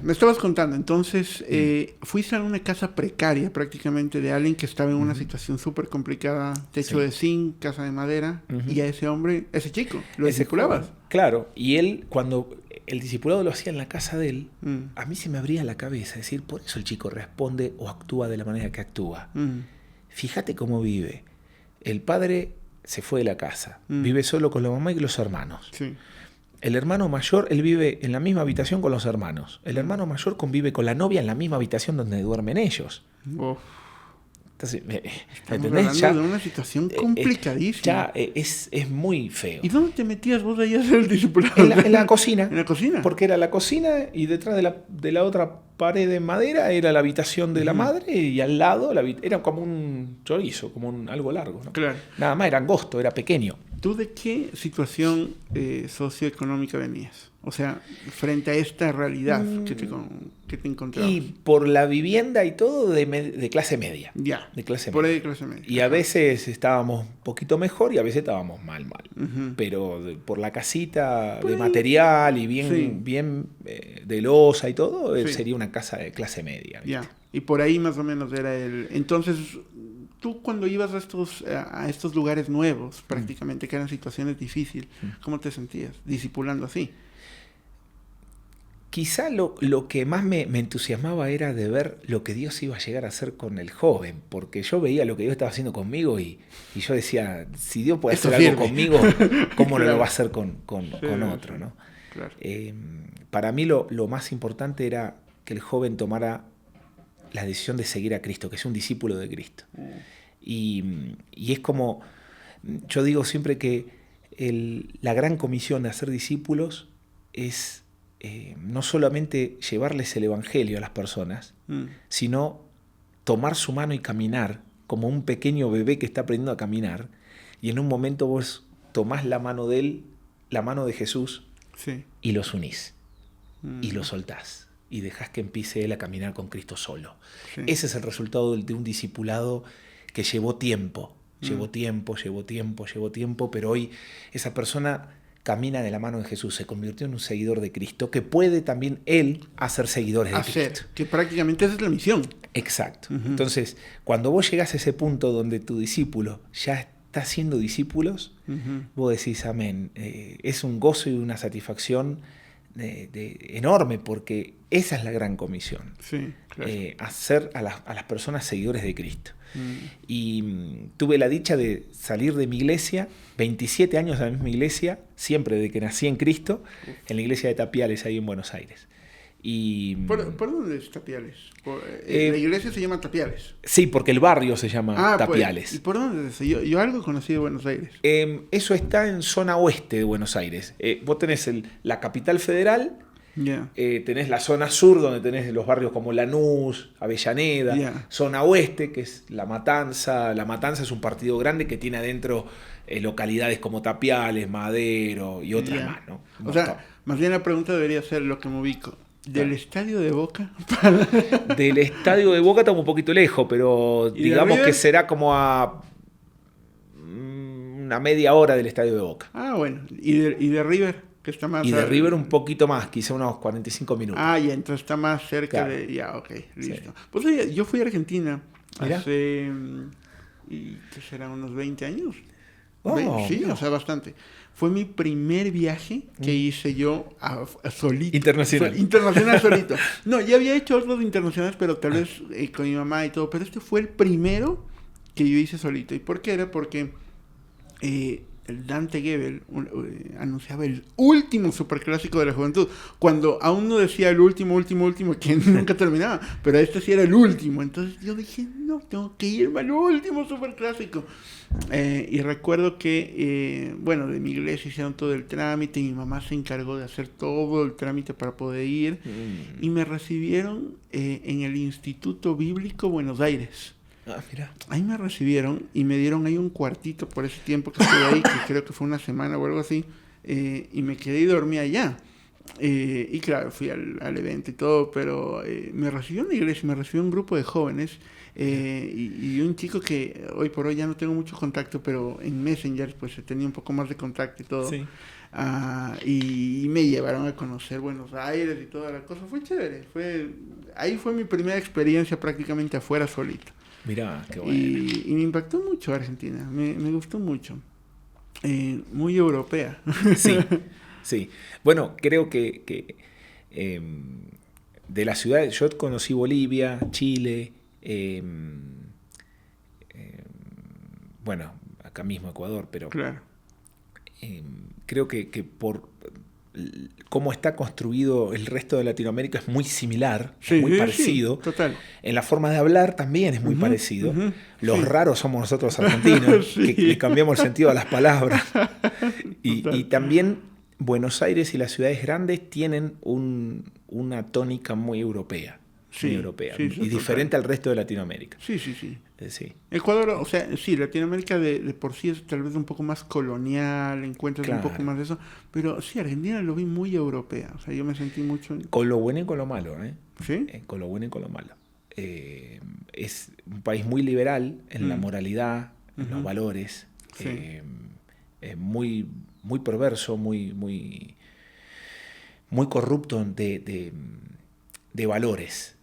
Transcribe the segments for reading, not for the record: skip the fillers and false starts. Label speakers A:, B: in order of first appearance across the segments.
A: me estabas contando, entonces fuiste a una casa precaria prácticamente de alguien que estaba en una situación súper complicada, techo de zinc, casa de madera, y a ese hombre, ese chico, lo discipulabas.
B: Claro, y él, cuando el discipulado lo hacía en la casa de él, a mí se me abría la cabeza, es decir, por eso el chico responde o actúa de la manera que actúa. Fíjate cómo vive. El padre se fue de la casa, vive solo con la mamá y los hermanos.
A: Sí.
B: El hermano mayor, él vive en la misma habitación con los hermanos. El hermano mayor convive con la novia en la misma habitación donde duermen ellos. Entonces,
A: estamos hablando ya, de una situación complicadísima.
B: Ya es muy feo.
A: ¿Y dónde te metías vos ahí a hacer el discipulado?
B: En la cocina.
A: ¿En la cocina?
B: Porque era la cocina y detrás de la otra pared de madera era la habitación de la madre y al lado era como un chorizo, como algo largo, ¿no?
A: Claro.
B: Nada más, era angosto, era pequeño.
A: ¿Tú de qué situación socioeconómica venías? O sea, frente a esta realidad que te encontrabas.
B: Y por la vivienda y todo de clase media.
A: Ya,
B: de clase
A: por
B: media.
A: ahí de clase media.
B: Y a veces estábamos un poquito mejor y a veces estábamos mal. Pero por la casita de material y bien de losa y todo, sería una casa de clase media. ¿Viste?
A: Ya, y por ahí más o menos era el... Entonces, tú cuando ibas a estos lugares nuevos, prácticamente, que eran situaciones difíciles, ¿cómo te sentías discipulando así?
B: Quizá lo que más me entusiasmaba era de ver lo que Dios iba a llegar a hacer con el joven, porque yo veía lo que Dios estaba haciendo conmigo y yo decía, si Dios puede hacer algo conmigo, ¿cómo no lo va a hacer con otro? ¿No?
A: Claro.
B: Para mí lo más importante era que el joven tomara la decisión de seguir a Cristo, que es un discípulo de Cristo. Y es como, yo digo siempre que la gran comisión de hacer discípulos es... no solamente llevarles el evangelio a las personas, sino tomar su mano y caminar como un pequeño bebé que está aprendiendo a caminar, y en un momento vos tomás la mano de él, la mano de Jesús, y los unís, y los soltás, y dejás que empiece él a caminar con Cristo solo. Ese es el resultado de un discipulado que llevó tiempo, pero hoy esa persona camina de la mano de Jesús, se convirtió en un seguidor de Cristo, que puede también él hacer seguidores de Cristo.
A: Que prácticamente esa es la misión.
B: Exacto. Entonces, cuando vos llegás a ese punto donde tu discípulo ya está haciendo discípulos, vos decís amén. Es un gozo y una satisfacción enorme, porque esa es la gran comisión.
A: Sí, claro.
B: Hacer a las personas seguidores de Cristo. Y tuve la dicha de salir de mi iglesia, 27 años de la misma iglesia, siempre desde que nací en Cristo, en la iglesia de Tapiales, ahí en Buenos Aires. Y,
A: ¿Por dónde es Tapiales? La iglesia se llama Tapiales.
B: Sí, porque el barrio se llama Tapiales.
A: Pues, ¿y por dónde es eso? Yo algo conocí de Buenos Aires.
B: Eso está en zona oeste de Buenos Aires. Vos tenés la capital federal. Tenés la zona sur, donde tenés los barrios como Lanús, Avellaneda, zona oeste, que es La Matanza. La Matanza es un partido grande que tiene adentro localidades como Tapiales, Madero y otras más, ¿no?
A: O sea, más bien la pregunta debería ser lo que me ubico. ¿Del estadio de Boca?
B: Del estadio de Boca estamos un poquito lejos, pero digamos que será como a una media hora del estadio de Boca.
A: Ah, bueno. ¿Y de River? Que está más
B: River un poquito más, quizá unos 45 minutos.
A: Ah, ya, entonces está más cerca de... Ya, ok, listo. Sí. Pues oye, yo fui a Argentina hace... ¿qué será? ¿Unos 20 años? Sí, o sea, bastante. Fue mi primer viaje que hice yo solito. Internacional solito. No, ya había hecho otros internacionales, pero tal vez con mi mamá y todo. Pero este fue el primero que yo hice solito. ¿Y por qué era? Porque... el Dante Gebel anunciaba el último superclásico de la juventud, cuando aún no decía el último, que nunca terminaba, pero este sí era el último. Entonces yo dije, no, tengo que irme al último superclásico. Y recuerdo que, de mi iglesia hicieron todo el trámite, y mi mamá se encargó de hacer todo el trámite para poder ir, y me recibieron en el Instituto Bíblico Buenos Aires.
B: Mira.
A: Ahí me recibieron y me dieron ahí un cuartito por ese tiempo que estuve ahí, que creo que fue una semana o algo así, y me quedé y dormí allá. Y claro, fui al evento y todo, pero me recibió una iglesia, me recibió un grupo de jóvenes y un chico que hoy por hoy ya no tengo mucho contacto, pero en Messenger pues tenía un poco más de contacto y todo. Sí. Y me llevaron a conocer Buenos Aires y toda la cosa. Fue chévere. Ahí fue mi primera experiencia prácticamente afuera solito.
B: Mirá, qué bueno.
A: Y me impactó mucho Argentina. Me gustó mucho. Muy europea.
B: Sí, sí. Bueno, creo que de las ciudades, yo conocí Bolivia, Chile, bueno, acá mismo Ecuador, pero
A: claro.
B: Creo que por cómo está construido el resto de Latinoamérica es muy similar,
A: sí,
B: es muy parecido.
A: Sí, total.
B: En la forma de hablar también es muy parecido. Los raros somos nosotros argentinos, que le cambiamos el sentido a las palabras. Y también Buenos Aires y las ciudades grandes tienen una tónica muy europea. Muy europea y diferente al resto de Latinoamérica.
A: Sí. Ecuador, o sea, sí, Latinoamérica de por sí es tal vez un poco más colonial, encuentras un poco más de eso, pero sí, Argentina lo vi muy europea, o sea, yo me sentí mucho...
B: Con lo bueno y con lo malo,
A: ¿Sí?
B: Con lo bueno y con lo malo. Es un país muy liberal en la moralidad, en los valores, muy, muy perverso, muy corrupto de valores.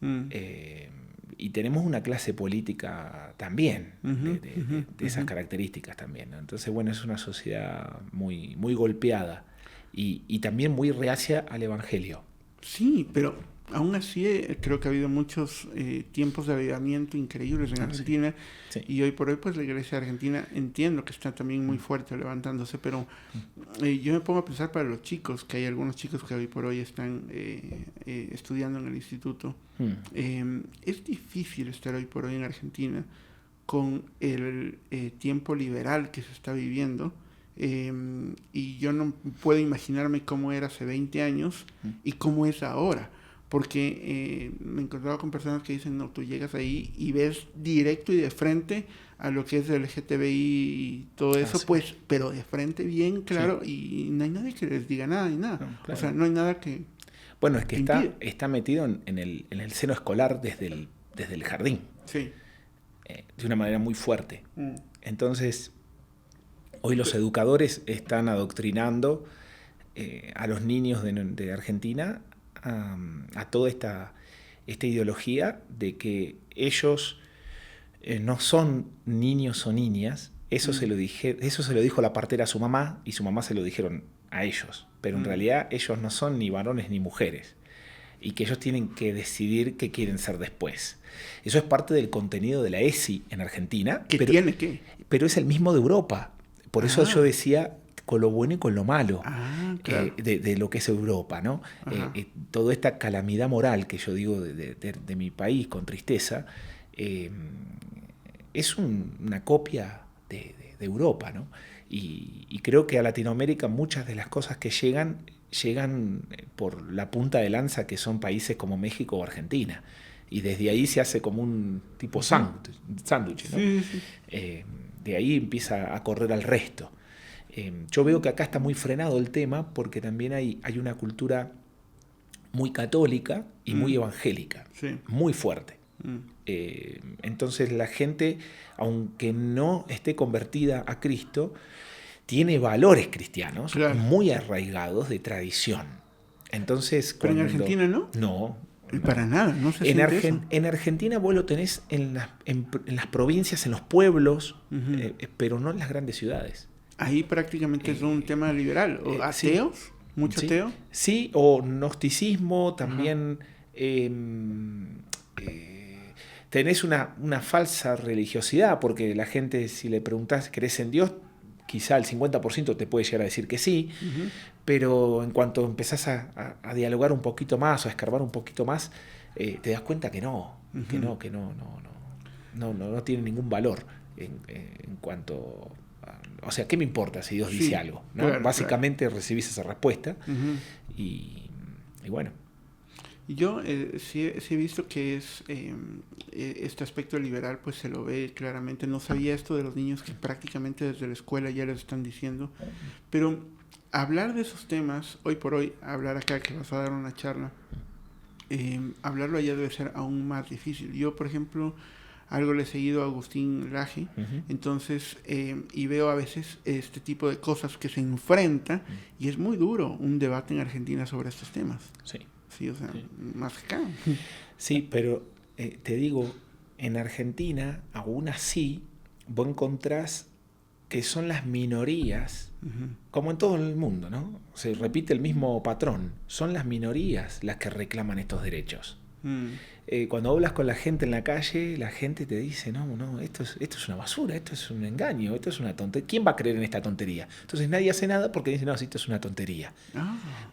B: Y tenemos una clase política también de esas características también, ¿no? Entonces, bueno, es una sociedad muy, muy golpeada y también muy reacia al evangelio.
A: Sí, pero aún así creo que ha habido muchos tiempos de avivamiento increíbles en Argentina. Sí. Y hoy por hoy pues la iglesia argentina entiendo que está también muy fuerte levantándose, pero yo me pongo a pensar para los chicos, que hay algunos chicos que hoy por hoy están estudiando en el instituto. Es difícil estar hoy por hoy en Argentina con el tiempo liberal que se está viviendo. Y yo no puedo imaginarme cómo era hace 20 años y cómo es ahora. Porque me encontraba con personas que dicen, no, tú llegas ahí y ves directo y de frente a lo que es el LGTBI y todo eso, pues, pero de frente bien claro, y no hay nadie que les diga nada ni nada. No, claro. O sea, no hay nada que...
B: Bueno, es que está metido en el seno escolar desde el jardín.
A: Sí.
B: De una manera muy fuerte. Entonces, hoy los educadores están adoctrinando a los niños de Argentina a toda esta ideología de que ellos no son niños o niñas. Eso se lo dijo la partera a su mamá y su mamá se lo dijeron a ellos. Pero en realidad ellos no son ni varones ni mujeres. Y que ellos tienen que decidir qué quieren ser después. Eso es parte del contenido de la ESI en Argentina. Pero es el mismo de Europa. Por eso yo decía con lo bueno y con lo malo
A: claro.
B: de lo que es Europa, ¿no? Toda esta calamidad moral que yo digo de mi país con tristeza es una copia de Europa, ¿no? Y creo que a Latinoamérica muchas de las cosas que llegan por la punta de lanza que son países como México o Argentina. Y desde ahí se hace como un tipo sándwich, ¿no?
A: Sí.
B: De ahí empieza a correr al resto. Yo veo que acá está muy frenado el tema porque también hay una cultura muy católica y muy evangélica, muy fuerte. Entonces la gente, aunque no esté convertida a Cristo, tiene valores cristianos muy arraigados de tradición. Entonces,
A: ¿pero en Argentina no?
B: No.
A: Para nada, no se siente eso.
B: En Argentina vos lo tenés en las provincias, en los pueblos, pero no en las grandes ciudades.
A: Ahí prácticamente es un tema liberal. ¿O ateos? Sí. ¿Mucho ateo?
B: Sí, o gnosticismo también. Tenés una falsa religiosidad, porque la gente, si le preguntás, ¿crees en Dios? Quizá el 50% te puede llegar a decir que sí, pero en cuanto empezás a dialogar un poquito más o a escarbar un poquito más, te das cuenta que no tiene ningún valor en cuanto... O sea, ¿qué me importa si Dios dice algo? ¿No? Claro, básicamente recibís esa respuesta y bueno.
A: Yo sí he visto que este aspecto liberal pues se lo ve claramente. No sabía esto de los niños que prácticamente desde la escuela ya les están diciendo, pero hablar de esos temas, hoy por hoy, hablar acá que vas a dar una charla, hablarlo allá debe ser aún más difícil. Yo, por ejemplo, algo le he seguido a Agustín Laje, entonces, y veo a veces este tipo de cosas que se enfrentan, y es muy duro un debate en Argentina sobre estos temas. Sí, o sea, más acá.
B: Sí, pero te digo, en Argentina, aún así, vos encontrás que son las minorías, como en todo el mundo, ¿no? Se repite el mismo patrón. Son las minorías las que reclaman estos derechos. Cuando hablas con la gente en la calle, la gente te dice, no, esto es una basura, esto es un engaño, esto es una tontería. ¿Quién va a creer en esta tontería? Entonces nadie hace nada porque dice, no, sí, esto es una tontería.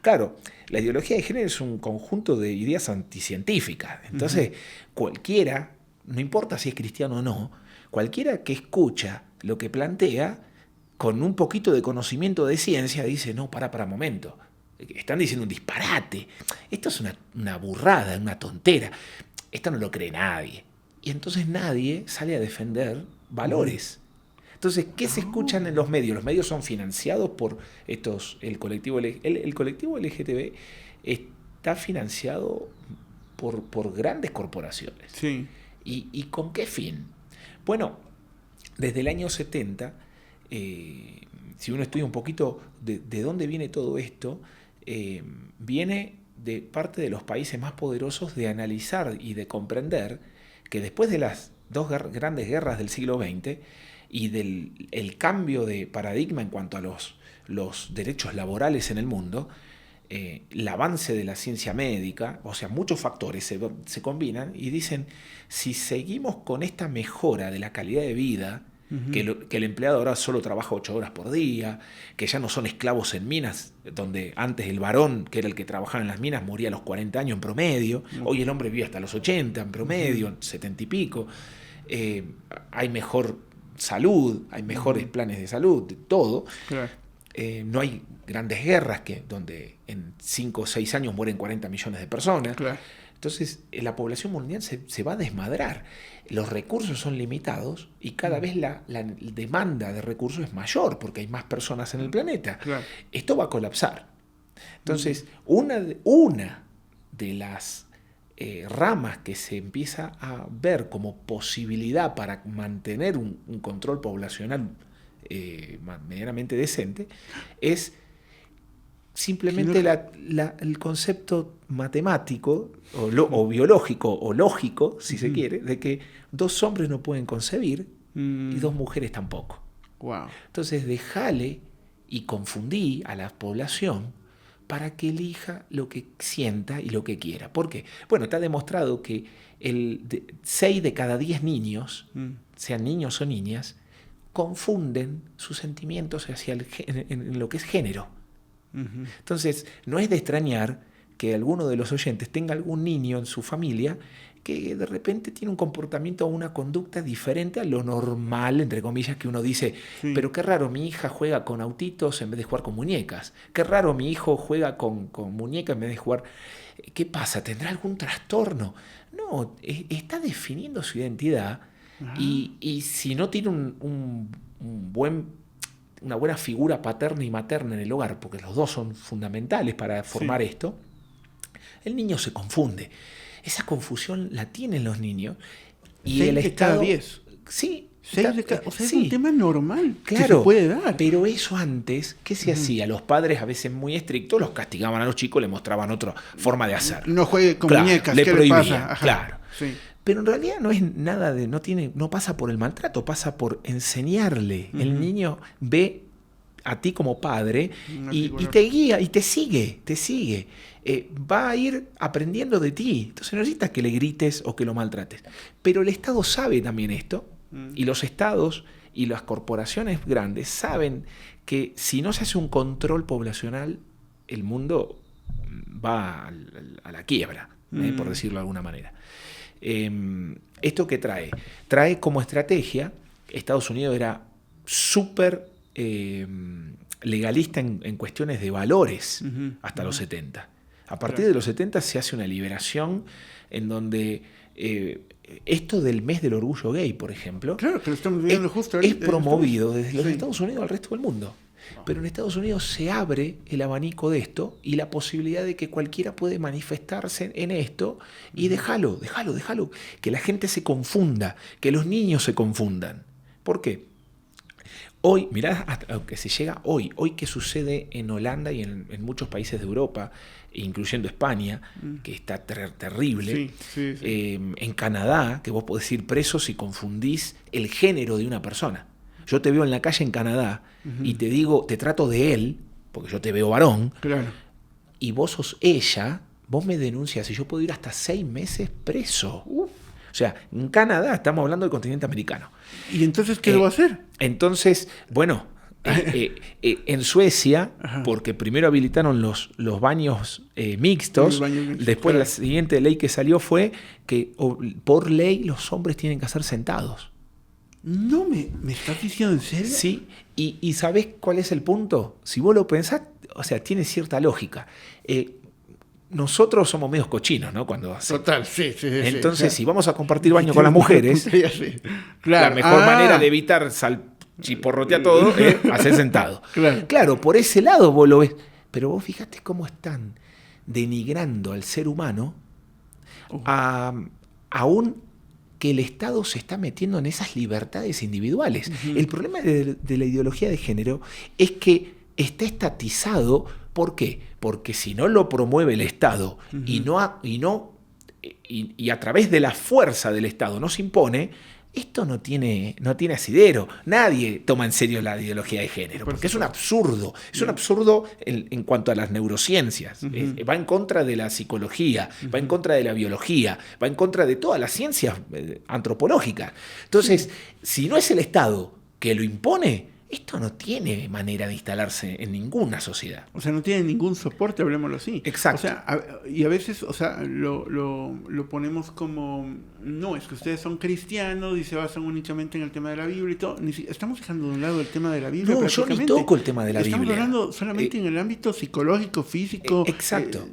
B: Claro, la ideología de género es un conjunto de ideas anticientíficas. Entonces, cualquiera, no importa si es cristiano o no, cualquiera que escucha lo que plantea, con un poquito de conocimiento de ciencia, dice, no, para un momento. Están diciendo un disparate. Esto es una burrada, una tontera. Esto no lo cree nadie. Y entonces nadie sale a defender valores. Entonces, ¿qué se escuchan en los medios? Los medios son financiados por el colectivo LGTB está financiado por grandes corporaciones.
A: Sí.
B: ¿Y con qué fin? Bueno, desde el año 70, si uno estudia un poquito de dónde viene todo esto, viene de parte de los países más poderosos de analizar y de comprender que después de las dos grandes guerras del siglo XX y del cambio de paradigma en cuanto a los derechos laborales en el mundo, el avance de la ciencia médica, o sea, muchos factores se combinan y dicen, si seguimos con esta mejora de la calidad de vida, que el empleado ahora solo trabaja 8 horas por día, que ya no son esclavos en minas, donde antes el varón, que era el que trabajaba en las minas, moría a los 40 años en promedio, hoy el hombre vive hasta los 80 en promedio, 70 y pico, hay mejor salud, hay mejores planes de salud, de todo.
A: Claro.
B: No hay grandes guerras donde en 5 o 6 años mueren 40 millones de personas.
A: Claro.
B: Entonces, la población mundial se va a desmadrar. Los recursos son limitados y cada vez la demanda de recursos es mayor porque hay más personas en el planeta.
A: Claro.
B: Esto va a colapsar. Entonces, una de las ramas que se empieza a ver como posibilidad para mantener un control poblacional medianamente decente es simplemente el concepto matemático o biológico o lógico, si se quiere, de que 2 hombres no pueden concebir y 2 mujeres tampoco.
A: Wow.
B: Entonces dejale y confundí a la población para que elija lo que sienta y lo que quiera. ¿Por qué? Bueno, está demostrado que 6 de cada 10 niños, sean niños o niñas, confunden sus sentimientos en lo que es género. Entonces, no es de extrañar que alguno de los oyentes tenga algún niño en su familia que de repente tiene un comportamiento o una conducta diferente a lo normal, entre comillas, que uno dice, pero qué raro, mi hija juega con autitos en vez de jugar con muñecas. Qué raro, mi hijo juega con muñecas en vez de jugar. ¿Qué pasa? ¿Tendrá algún trastorno? No, está definiendo su identidad y si no tiene una buena figura paterna y materna en el hogar, porque los dos son fundamentales para formar esto, el niño se confunde. Esa confusión la tienen los niños. Y
A: 6
B: el
A: de
B: Estado,
A: cada 10.
B: Sí.
A: 6 de cada, o sea, es un tema normal,
B: claro,
A: que se puede dar.
B: Pero eso antes, ¿qué se hacía? Los padres, a veces muy estrictos, los castigaban a los chicos, les mostraban otra forma de hacer.
A: No juegue con muñecas,
B: le
A: ¿qué
B: prohibían,
A: le pasa? Ajá.
B: Claro.
A: Sí.
B: Pero en realidad no es nada no pasa por el maltrato, pasa por enseñarle. El niño ve a ti como padre y te guía y te sigue. Va a ir aprendiendo de ti. Entonces no necesitas que le grites o que lo maltrates. Pero el Estado sabe también esto, y los estados y las corporaciones grandes saben que si no se hace un control poblacional, el mundo va a la quiebra, por decirlo de alguna manera. ¿Esto qué trae? Trae como estrategia, Estados Unidos era súper legalista en cuestiones de valores hasta los 70. A partir de los 70 se hace una liberación en donde esto del mes del orgullo gay, por ejemplo,
A: claro, que lo estamos viendo justo ahorita,
B: es promovido desde los Estados Unidos al resto del mundo. Pero en Estados Unidos se abre el abanico de esto y la posibilidad de que cualquiera puede manifestarse en esto y déjalo. Que la gente se confunda, que los niños se confundan. ¿Por qué? Hoy, mirá hasta lo que se llega hoy que sucede en Holanda y en muchos países de Europa, incluyendo España, que está terrible. Sí. En Canadá, que vos podés ir preso si confundís el género de una persona. Yo te veo en la calle en Canadá y te digo, te trato de él, porque yo te veo varón,
A: claro,
B: y vos sos ella, vos me denuncias y yo puedo ir hasta 6 meses preso. O sea, en Canadá estamos hablando del continente americano.
A: ¿Y entonces qué lo va a hacer?
B: Entonces, bueno, en Suecia, porque primero habilitaron los baños mixtos, después claro, la siguiente ley que salió fue que por ley los hombres tienen que ser sentados.
A: No, ¿me estás diciendo en serio?
B: Sí, y ¿sabés cuál es el punto? Si vos lo pensás, o sea, tiene cierta lógica. Nosotros somos medios cochinos, ¿no?
A: Total, sí.
B: Entonces, si vamos a compartir baño con las mujeres, claro, la mejor manera de evitar chiporrotear todo es hacer sentado. Claro, por ese lado vos lo ves. Pero vos fíjate cómo están denigrando al ser humano aún que el Estado se está metiendo en esas libertades individuales. El problema de la ideología de género es que está estatizado. ¿Por qué? Porque si no lo promueve el Estado y a través de la fuerza del Estado no se impone, esto no tiene asidero. Nadie toma en serio la ideología de género, porque es un absurdo. Es un absurdo en cuanto a las neurociencias. Va en contra de la psicología, va en contra de la biología, va en contra de todas las ciencias antropológicas. Entonces, si no es el Estado que lo impone, esto no tiene manera de instalarse en ninguna sociedad.
A: O sea, no tiene ningún soporte, hablemoslo así.
B: Exacto.
A: O sea, y a veces, o sea, lo ponemos como, no, es que ustedes son cristianos y se basan únicamente en el tema de la Biblia y todo. Estamos dejando de un lado el tema de la Biblia.
B: No, yo ni toco el tema de la Biblia.
A: Estamos hablando solamente en el ámbito psicológico, físico.
B: Exacto.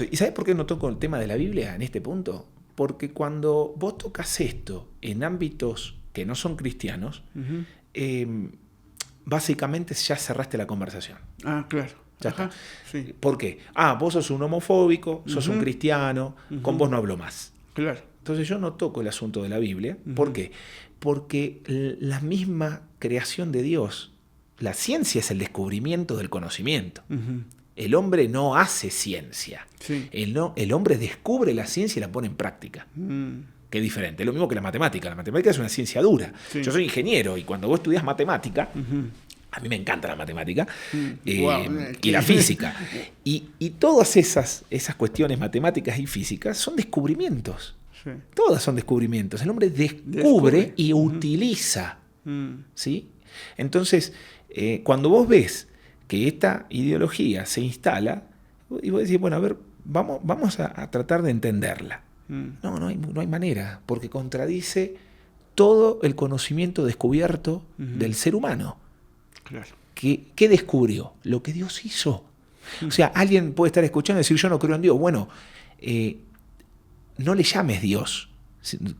B: ¿Y sabes por qué no toco el tema de la Biblia en este punto? Porque cuando vos tocas esto en ámbitos que no son cristianos, básicamente ya cerraste la conversación.
A: Claro.
B: Ya está. Sí. ¿Por qué? Vos sos un homofóbico, sos un cristiano, con vos no hablo más.
A: Claro.
B: Entonces yo no toco el asunto de la Biblia. ¿Por qué? Porque la misma creación de Dios, la ciencia es el descubrimiento del conocimiento. El hombre no hace ciencia.
A: Sí.
B: El hombre descubre la ciencia y la pone en práctica. Que es diferente. Es lo mismo que la matemática. La matemática es una ciencia dura. Sí. Yo soy ingeniero y cuando vos estudias matemática, a mí me encanta la matemática y la física. Y todas esas cuestiones matemáticas y físicas son descubrimientos. Sí. Todas son descubrimientos. El hombre descubre y utiliza. ¿Sí? Entonces, cuando vos ves que esta ideología se instala, y vos decís, bueno, a ver, vamos a tratar de entenderla. No hay manera, porque contradice todo el conocimiento descubierto del ser humano.
A: Claro.
B: ¿Qué descubrió? Lo que Dios hizo. O sea, alguien puede estar escuchando y decir, yo no creo en Dios. Bueno, no le llames Dios,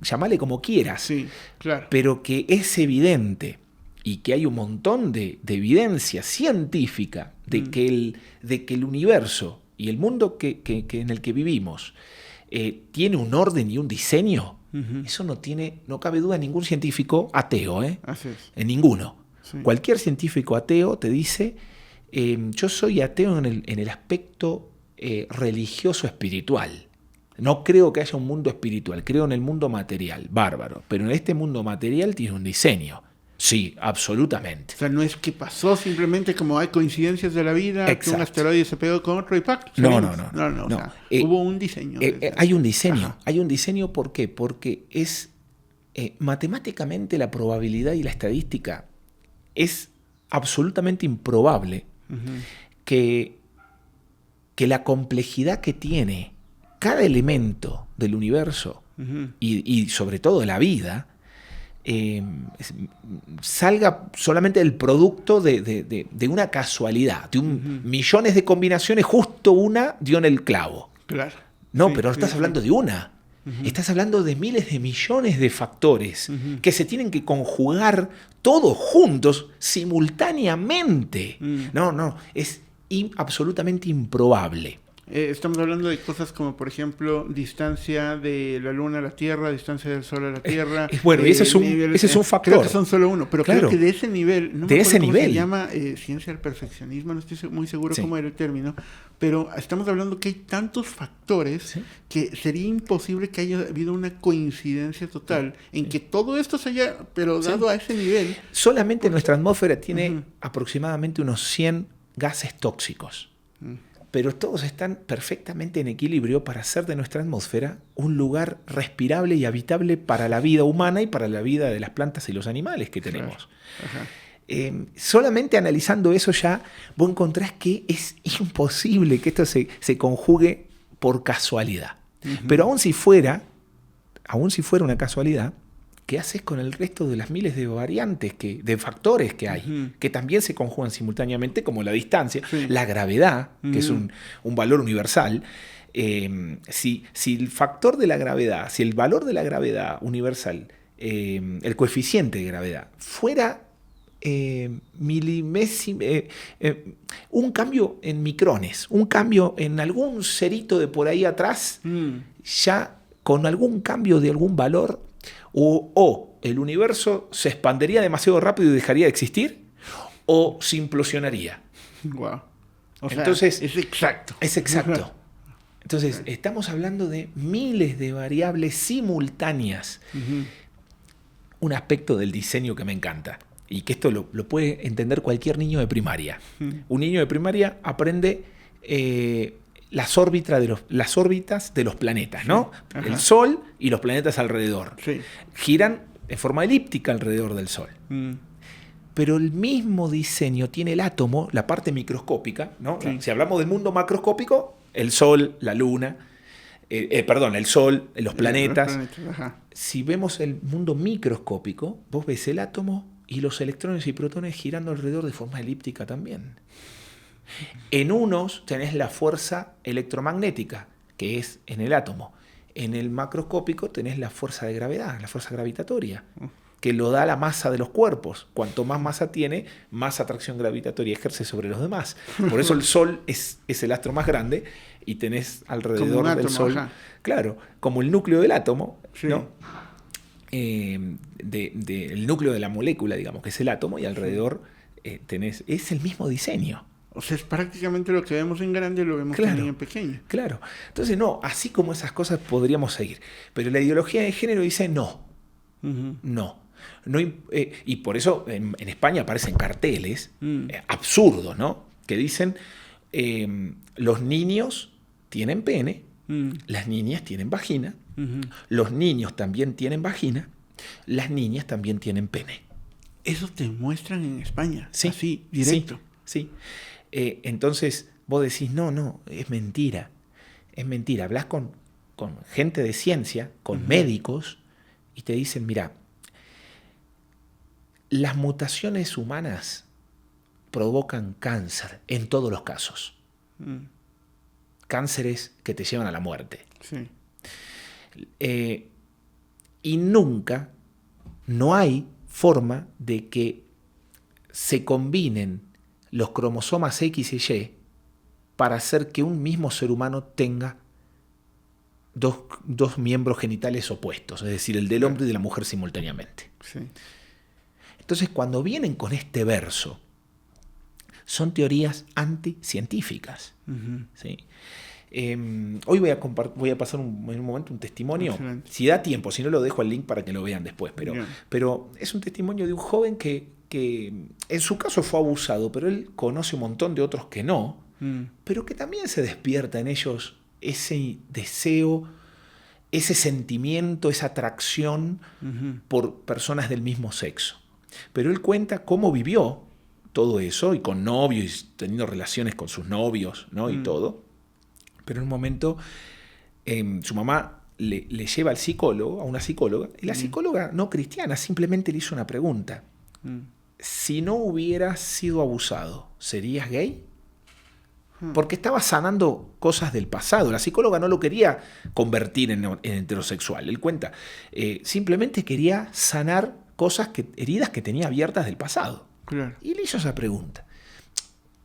B: llamale como quieras.
A: Sí, claro.
B: Pero que es evidente y que hay un montón de evidencia científica de que el universo y el mundo que en el que vivimos tiene un orden y un diseño, eso no cabe duda en ningún científico ateo,
A: Así es.
B: En ninguno.
A: Sí.
B: Cualquier científico ateo te dice, yo soy ateo en el aspecto religioso espiritual. No creo que haya un mundo espiritual, creo en el mundo material, bárbaro. Pero en este mundo material tiene un diseño. Sí, absolutamente.
A: O sea, no es que pasó simplemente como hay coincidencias de la vida,
B: Exacto.
A: que un asteroide se pegó con otro y ¡pac!
B: No.
A: O sea, hubo un diseño.
B: Hay un diseño. Hay un diseño, ¿por qué? Porque es matemáticamente la probabilidad y la estadística es absolutamente improbable que la complejidad que tiene cada elemento del universo y sobre todo de la vida salga solamente del producto de una casualidad, de millones de combinaciones, justo una dio en el clavo.
A: Claro.
B: No, pero estás hablando de una. Estás hablando de miles de millones de factores que se tienen que conjugar todos juntos simultáneamente. No, es absolutamente improbable.
A: Estamos hablando de cosas como, por ejemplo, distancia de la Luna a la Tierra, distancia del Sol a la Tierra.
B: Bueno, y ese es un factor.
A: Creo que son solo uno, pero creo que de ese nivel, no me acuerdo cómo se llama, ciencia del perfeccionismo, no estoy muy seguro cómo era el término, pero estamos hablando que hay tantos factores que sería imposible que haya habido una coincidencia total en que todo esto se haya, pero dado a ese nivel.
B: Solamente nuestra atmósfera tiene aproximadamente unos 100 gases tóxicos. Pero todos están perfectamente en equilibrio para hacer de nuestra atmósfera un lugar respirable y habitable para la vida humana y para la vida de las plantas y los animales que tenemos. Solamente analizando eso ya, vos encontrás que es imposible que esto se conjugue por casualidad. Pero aun si fuera una casualidad, ¿qué haces con el resto de las miles de variantes, de factores que hay, que también se conjugan simultáneamente, como la distancia, la gravedad, que es un valor universal? Si el factor de la gravedad, si el valor de la gravedad universal, el coeficiente de gravedad, fuera un cambio en micrones, un cambio en algún cerito de por ahí atrás, ya con algún cambio de algún valor, o el universo se expandería demasiado rápido y dejaría de existir, o se implosionaría.
A: Wow.
B: Entonces,
A: es exacto.
B: Es exacto. Entonces, estamos hablando de miles de variables simultáneas. Un aspecto del diseño que me encanta, y que esto lo puede entender cualquier niño de primaria. Un niño de primaria aprende las órbitas de los planetas, ¿no? El Sol y los planetas alrededor. Giran en forma elíptica alrededor del Sol. Pero el mismo diseño tiene el átomo, la parte microscópica, ¿no? Si hablamos del mundo macroscópico, el Sol, la Luna, el Sol, los planetas. Si vemos el mundo microscópico, vos ves el átomo y los electrones y protones girando alrededor de forma elíptica también. En unos tenés la fuerza electromagnética, que es en el átomo. En el macroscópico tenés la fuerza de gravedad, la fuerza gravitatoria, que lo da la masa de los cuerpos. Cuanto más masa tiene, más atracción gravitatoria ejerce sobre los demás. Por eso el Sol es el astro más grande y tenés alrededor del átomo, Sol, claro, como el núcleo del átomo, ¿no? El núcleo de la molécula, digamos, que es el átomo, y alrededor es el mismo diseño.
A: O sea, es prácticamente lo que vemos en grande, lo vemos también en pequeño.
B: Claro. Entonces, así como esas cosas podríamos seguir. Pero la ideología de género dice no. No. Y por eso en España aparecen carteles absurdos, ¿no? Que dicen, los niños tienen pene, las niñas tienen vagina, los niños también tienen vagina, las niñas también tienen pene.
A: Eso te muestran en España, así, directo.
B: Sí. Entonces vos decís, no, es mentira. Es mentira. Hablas con gente de ciencia, con médicos, y te dicen, mira, las mutaciones humanas provocan cáncer en todos los casos. Cánceres que te llevan a la muerte. Y nunca, no hay forma de que se combinen los cromosomas X y Y para hacer que un mismo ser humano tenga dos miembros genitales opuestos, es decir, el del hombre y de la mujer simultáneamente. Entonces, cuando vienen con este verso, son teorías anticientíficas. ¿Sí? Hoy voy a pasar en un momento un testimonio. Excelente. Si da tiempo, si no lo dejo el link para que lo vean después. Pero es un testimonio de un joven que en su caso fue abusado, pero él conoce un montón de otros que no, pero que también se despierta en ellos ese deseo, ese sentimiento, esa atracción por personas del mismo sexo. Pero él cuenta cómo vivió todo eso, y con novios, y teniendo relaciones con sus novios, ¿no? Y todo. Pero en un momento su mamá le lleva al psicólogo, a una psicóloga, y la psicóloga no cristiana simplemente le hizo una pregunta. Si no hubieras sido abusado, ¿serías gay? porque estaba sanando cosas del pasado. La psicóloga no lo quería convertir en heterosexual. Él cuenta, simplemente quería sanar heridas que tenía abiertas del pasado.
A: Claro.
B: Y le hizo esa pregunta.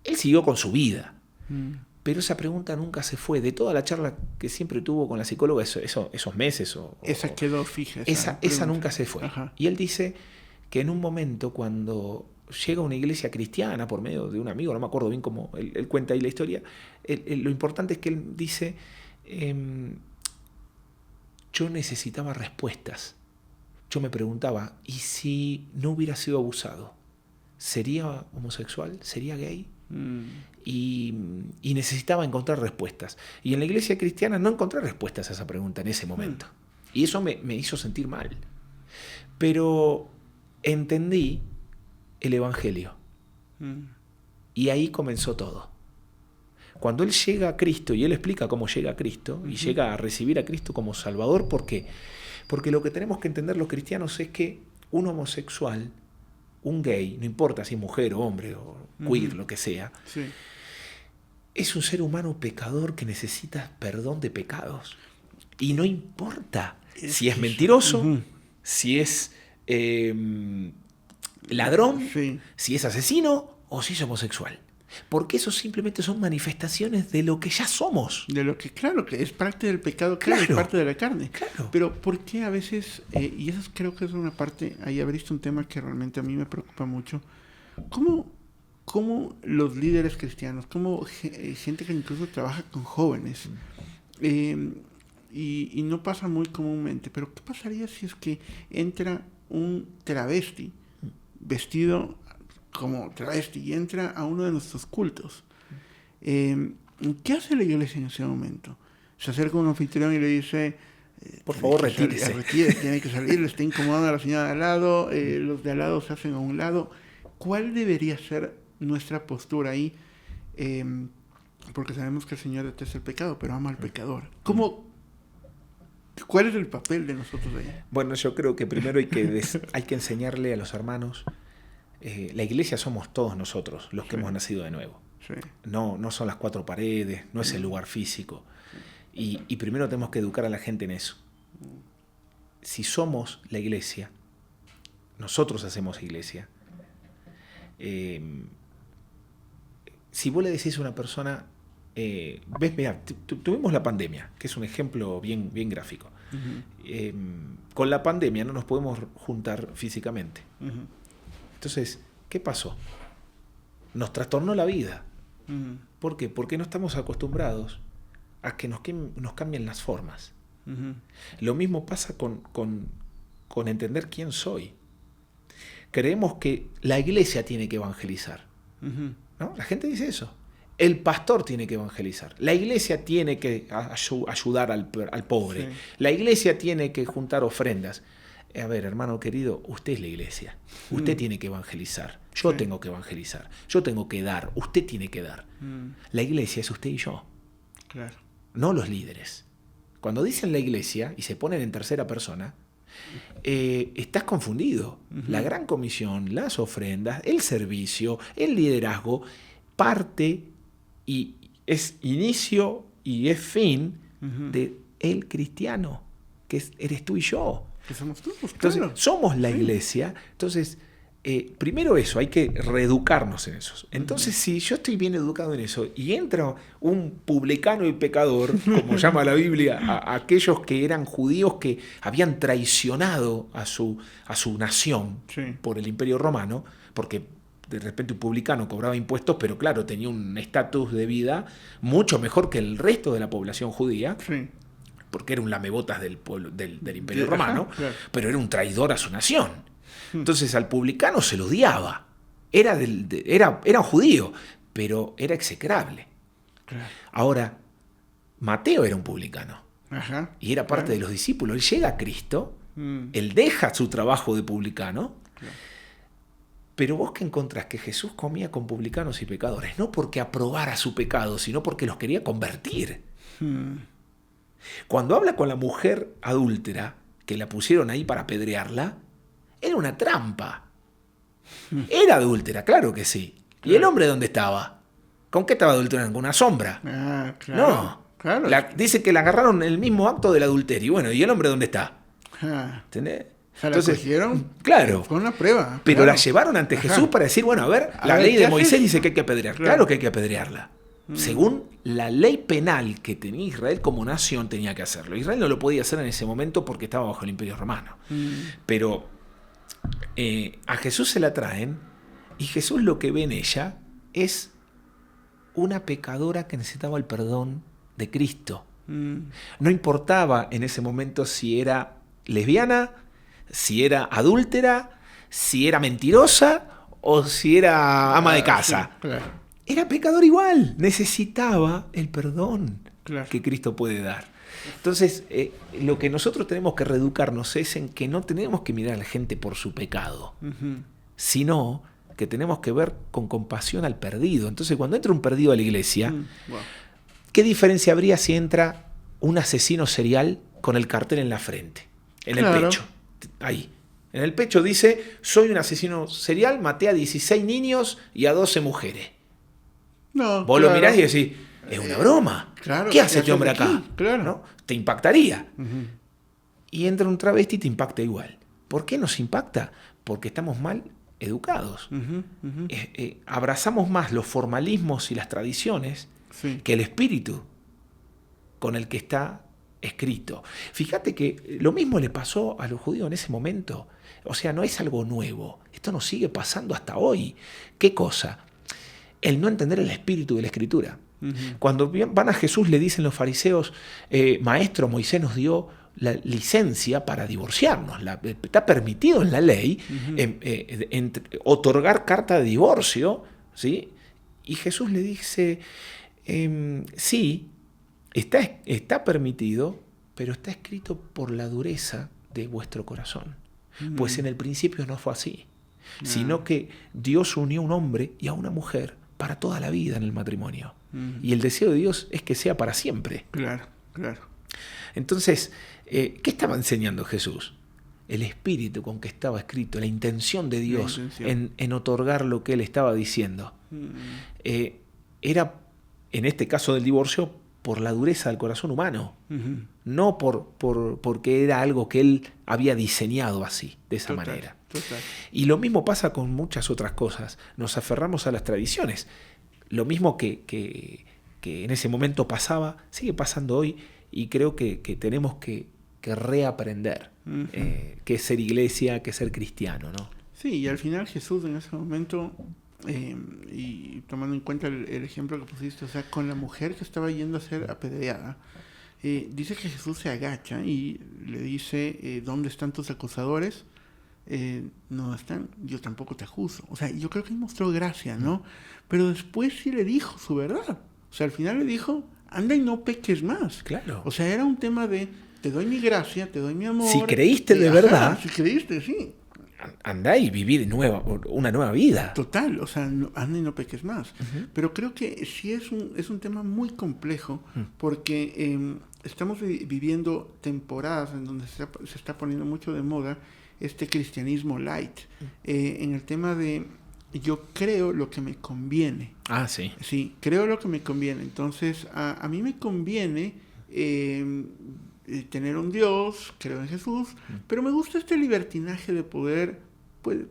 B: Él siguió con su vida, pero esa pregunta nunca se fue. De toda la charla que siempre tuvo con la psicóloga, esos meses.
A: Esa quedó fija.
B: Esa nunca se fue.
A: Ajá.
B: Y él dice que en un momento cuando llega a una iglesia cristiana por medio de un amigo, no me acuerdo bien cómo él cuenta ahí la historia, lo importante es que él dice, yo necesitaba respuestas. Yo me preguntaba, ¿y si no hubiera sido abusado? ¿Sería homosexual? ¿Sería gay? Y necesitaba encontrar respuestas. Y en la iglesia cristiana no encontré respuestas a esa pregunta en ese momento. Y eso me hizo sentir mal. Pero entendí el Evangelio. Y ahí comenzó todo. Cuando él llega a Cristo, y él explica cómo llega a Cristo, y llega a recibir a Cristo como Salvador, ¿por qué? Porque lo que tenemos que entender los cristianos es que un homosexual, un gay, no importa si es mujer o hombre o queer, lo que sea,
A: sí,
B: es un ser humano pecador que necesita perdón de pecados. Y no importa si es mentiroso, si es ladrón,
A: sí,
B: si es asesino o si es homosexual. Porque eso simplemente son manifestaciones de lo que ya somos.
A: De lo que, claro, que es parte del pecado, claro, es parte de la carne.
B: Claro.
A: Pero ¿por qué a veces, y eso creo que es una parte, ahí abriste un tema que realmente a mí me preocupa mucho, cómo los líderes cristianos, cómo gente que incluso trabaja con jóvenes, y no pasa muy comúnmente, pero ¿qué pasaría si es que entra un travesti vestido como travesti y entra a uno de nuestros cultos? ¿Qué hace la iglesia en ese momento? Se acerca un anfitrión y le dice,
B: por favor, retírese.
A: Tiene que salir, le está incomodando a la señora de al lado, los de al lado se hacen a un lado. ¿Cuál debería ser nuestra postura ahí? Porque sabemos que el Señor detesta el pecado, pero ama al pecador. ¿Cuál es el papel de nosotros ahí?
B: Bueno, yo creo que primero hay que enseñarle a los hermanos. La iglesia somos todos nosotros, los que hemos nacido de nuevo.
A: Sí.
B: No son las cuatro paredes, no es el lugar físico. Y primero tenemos que educar a la gente en eso. Si somos la iglesia, nosotros hacemos iglesia. Si vos le decís a una persona, mira, tuvimos la pandemia, que es un ejemplo bien gráfico. Con la pandemia no nos podemos juntar físicamente. Entonces, ¿qué pasó? Nos trastornó la vida. ¿Por qué? Porque no estamos acostumbrados a que nos cambien las formas. Lo mismo pasa con entender quién soy. Creemos que la iglesia tiene que evangelizar. ¿No? La gente dice eso. El pastor tiene que evangelizar. La iglesia tiene que ayudar al pobre. Sí. La iglesia tiene que juntar ofrendas. A ver, hermano querido, usted es la iglesia. Usted tiene que evangelizar. Yo tengo que evangelizar. Yo tengo que dar. Usted tiene que dar. La iglesia es usted y yo.
A: Claro.
B: No los líderes. Cuando dicen la iglesia y se ponen en tercera persona, estás confundido. La gran comisión, las ofrendas, el servicio, el liderazgo, parte y es inicio y es fin de el cristiano, que eres tú y yo.
A: Que somos todos, claro.
B: Entonces, somos la iglesia. Entonces, primero eso, hay que reeducarnos en eso. Entonces, si yo estoy bien educado en eso y entra un publicano y pecador, como llama la Biblia, a aquellos que eran judíos que habían traicionado a su nación por el Imperio Romano, porque de repente un publicano cobraba impuestos, pero claro, tenía un estatus de vida mucho mejor que el resto de la población judía. Porque era un lamebotas del Imperio Romano, claro. Pero era un traidor a su nación. Entonces al publicano se lo odiaba. Era un judío, pero era execrable. Claro. Ahora, Mateo era un publicano. Y era parte de los discípulos. Él llega a Cristo, él deja su trabajo de publicano, pero vos que encontrás que Jesús comía con publicanos y pecadores, no porque aprobara su pecado, sino porque los quería convertir. Cuando habla con la mujer adúltera, que la pusieron ahí para apedrearla, era una trampa. Era adúltera, claro que sí. ¿Y el hombre dónde estaba? ¿Con qué estaba adulterando? ¿Con una sombra?
A: Ah, claro.
B: No.
A: Claro.
B: Dice que la agarraron en el mismo acto del adulterio. Bueno, ¿y el hombre dónde está?
A: ¿Entendés?
B: Entonces,
A: la cogieron.
B: Claro.
A: Fue una prueba.
B: Pero
A: claro.
B: la llevaron ante Jesús para decir, bueno, a ver, la ley de Moisés dice que hay que apedrear. Claro que hay que apedrearla. Según la ley penal que tenía Israel como nación, tenía que hacerlo. Israel no lo podía hacer en ese momento porque estaba bajo el Imperio Romano. Pero a Jesús se la traen y Jesús lo que ve en ella es una pecadora que necesitaba el perdón de Cristo. No importaba en ese momento si era lesbiana, si era adúltera, si era mentirosa o si era ama de casa.
A: Sí, claro.
B: Era pecador igual, necesitaba el perdón que Cristo puede dar. Entonces, lo que nosotros tenemos que reeducarnos es en que no tenemos que mirar a la gente por su pecado, sino que tenemos que ver con compasión al perdido. Entonces, cuando entra un perdido a la iglesia, ¿qué diferencia habría si entra un asesino serial con el cartel en la frente, en el pecho? Ahí. En el pecho dice, soy un asesino serial, maté a 16 niños y a 12 mujeres.
A: No,
B: vos lo mirás y decís, es una broma. ¿Qué hace este hombre acá? ¿No? Te impactaría. Y entra un travesti y te impacta igual. ¿Por qué nos impacta? Porque estamos mal educados. Abrazamos más los formalismos y las tradiciones que el espíritu con el que está escrito. Fíjate que lo mismo le pasó a los judíos en ese momento. O sea, no es algo nuevo. Esto nos sigue pasando hasta hoy. ¿Qué cosa? El no entender el espíritu de la Escritura. Cuando van a Jesús le dicen los fariseos, maestro, Moisés nos dio la licencia para divorciarnos. Está permitido en la ley otorgar carta de divorcio, ¿sí? Y Jesús le dice, sí, está permitido, pero está escrito por la dureza de vuestro corazón. Pues en el principio no fue así, sino que Dios unió a un hombre y a una mujer para toda la vida en el matrimonio. Y el deseo de Dios es que sea para siempre.
A: Claro.
B: Entonces, ¿qué estaba enseñando Jesús? El espíritu con que estaba escrito, la intención de Dios en otorgar lo que Él estaba diciendo. Era, en este caso del divorcio, por la dureza del corazón humano, no porque era algo que Él había diseñado así, de esa manera.
A: Total.
B: Y lo mismo pasa con muchas otras cosas. Nos aferramos a las tradiciones. Lo mismo que en ese momento pasaba, sigue pasando hoy, y creo que tenemos que reaprender qué es ser iglesia, qué es ser cristiano, ¿no?
A: Sí, y al final Jesús en ese momento, y tomando en cuenta el ejemplo que pusiste, o sea, con la mujer que estaba yendo a ser apedreada, dice que Jesús se agacha y le dice, ¿dónde están tus acusadores? No están, yo tampoco te acuso. O sea, yo creo que él mostró gracia, ¿no? Pero después sí le dijo su verdad. O sea, al final le dijo, anda y no peques más.
B: Claro.
A: O sea, era un tema de, te doy mi gracia, te doy mi amor.
B: Si creíste de verdad.
A: Si creíste, sí.
B: Andá y viví una nueva vida.
A: Total, o sea, anda y no peques más. Pero creo que sí es un tema muy complejo, porque estamos viviendo temporadas en donde se está poniendo mucho de moda este cristianismo light, en el tema de yo creo lo que me conviene.
B: Ah, sí.
A: Sí, creo lo que me conviene. Entonces, a mí me conviene tener un Dios, creo en Jesús, pero me gusta este libertinaje de poder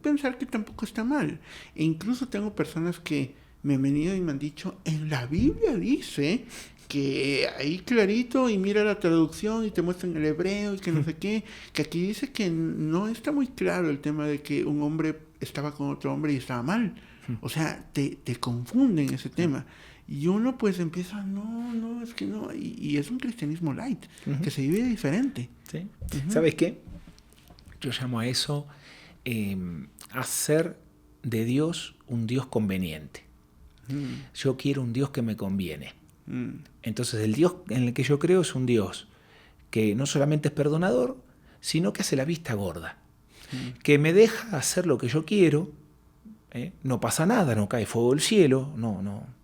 A: pensar que tampoco está mal. E incluso tengo personas que me han venido y me han dicho, en la Biblia dice que ahí clarito, y mira la traducción y te muestran el hebreo y que no sé qué, que aquí dice que no está muy claro el tema de que un hombre estaba con otro hombre y estaba mal. O sea, te confunden ese tema. Y uno pues empieza, no, es que no. Y es un cristianismo light, que se vive diferente.
B: ¿Sí? ¿Sabes qué? Yo llamo a eso hacer de Dios un Dios conveniente. Yo quiero un Dios que me conviene. Entonces el Dios en el que yo creo es un Dios que no solamente es perdonador, sino que hace la vista gorda. Que me deja hacer lo que yo quiero. No pasa nada, no cae fuego del cielo,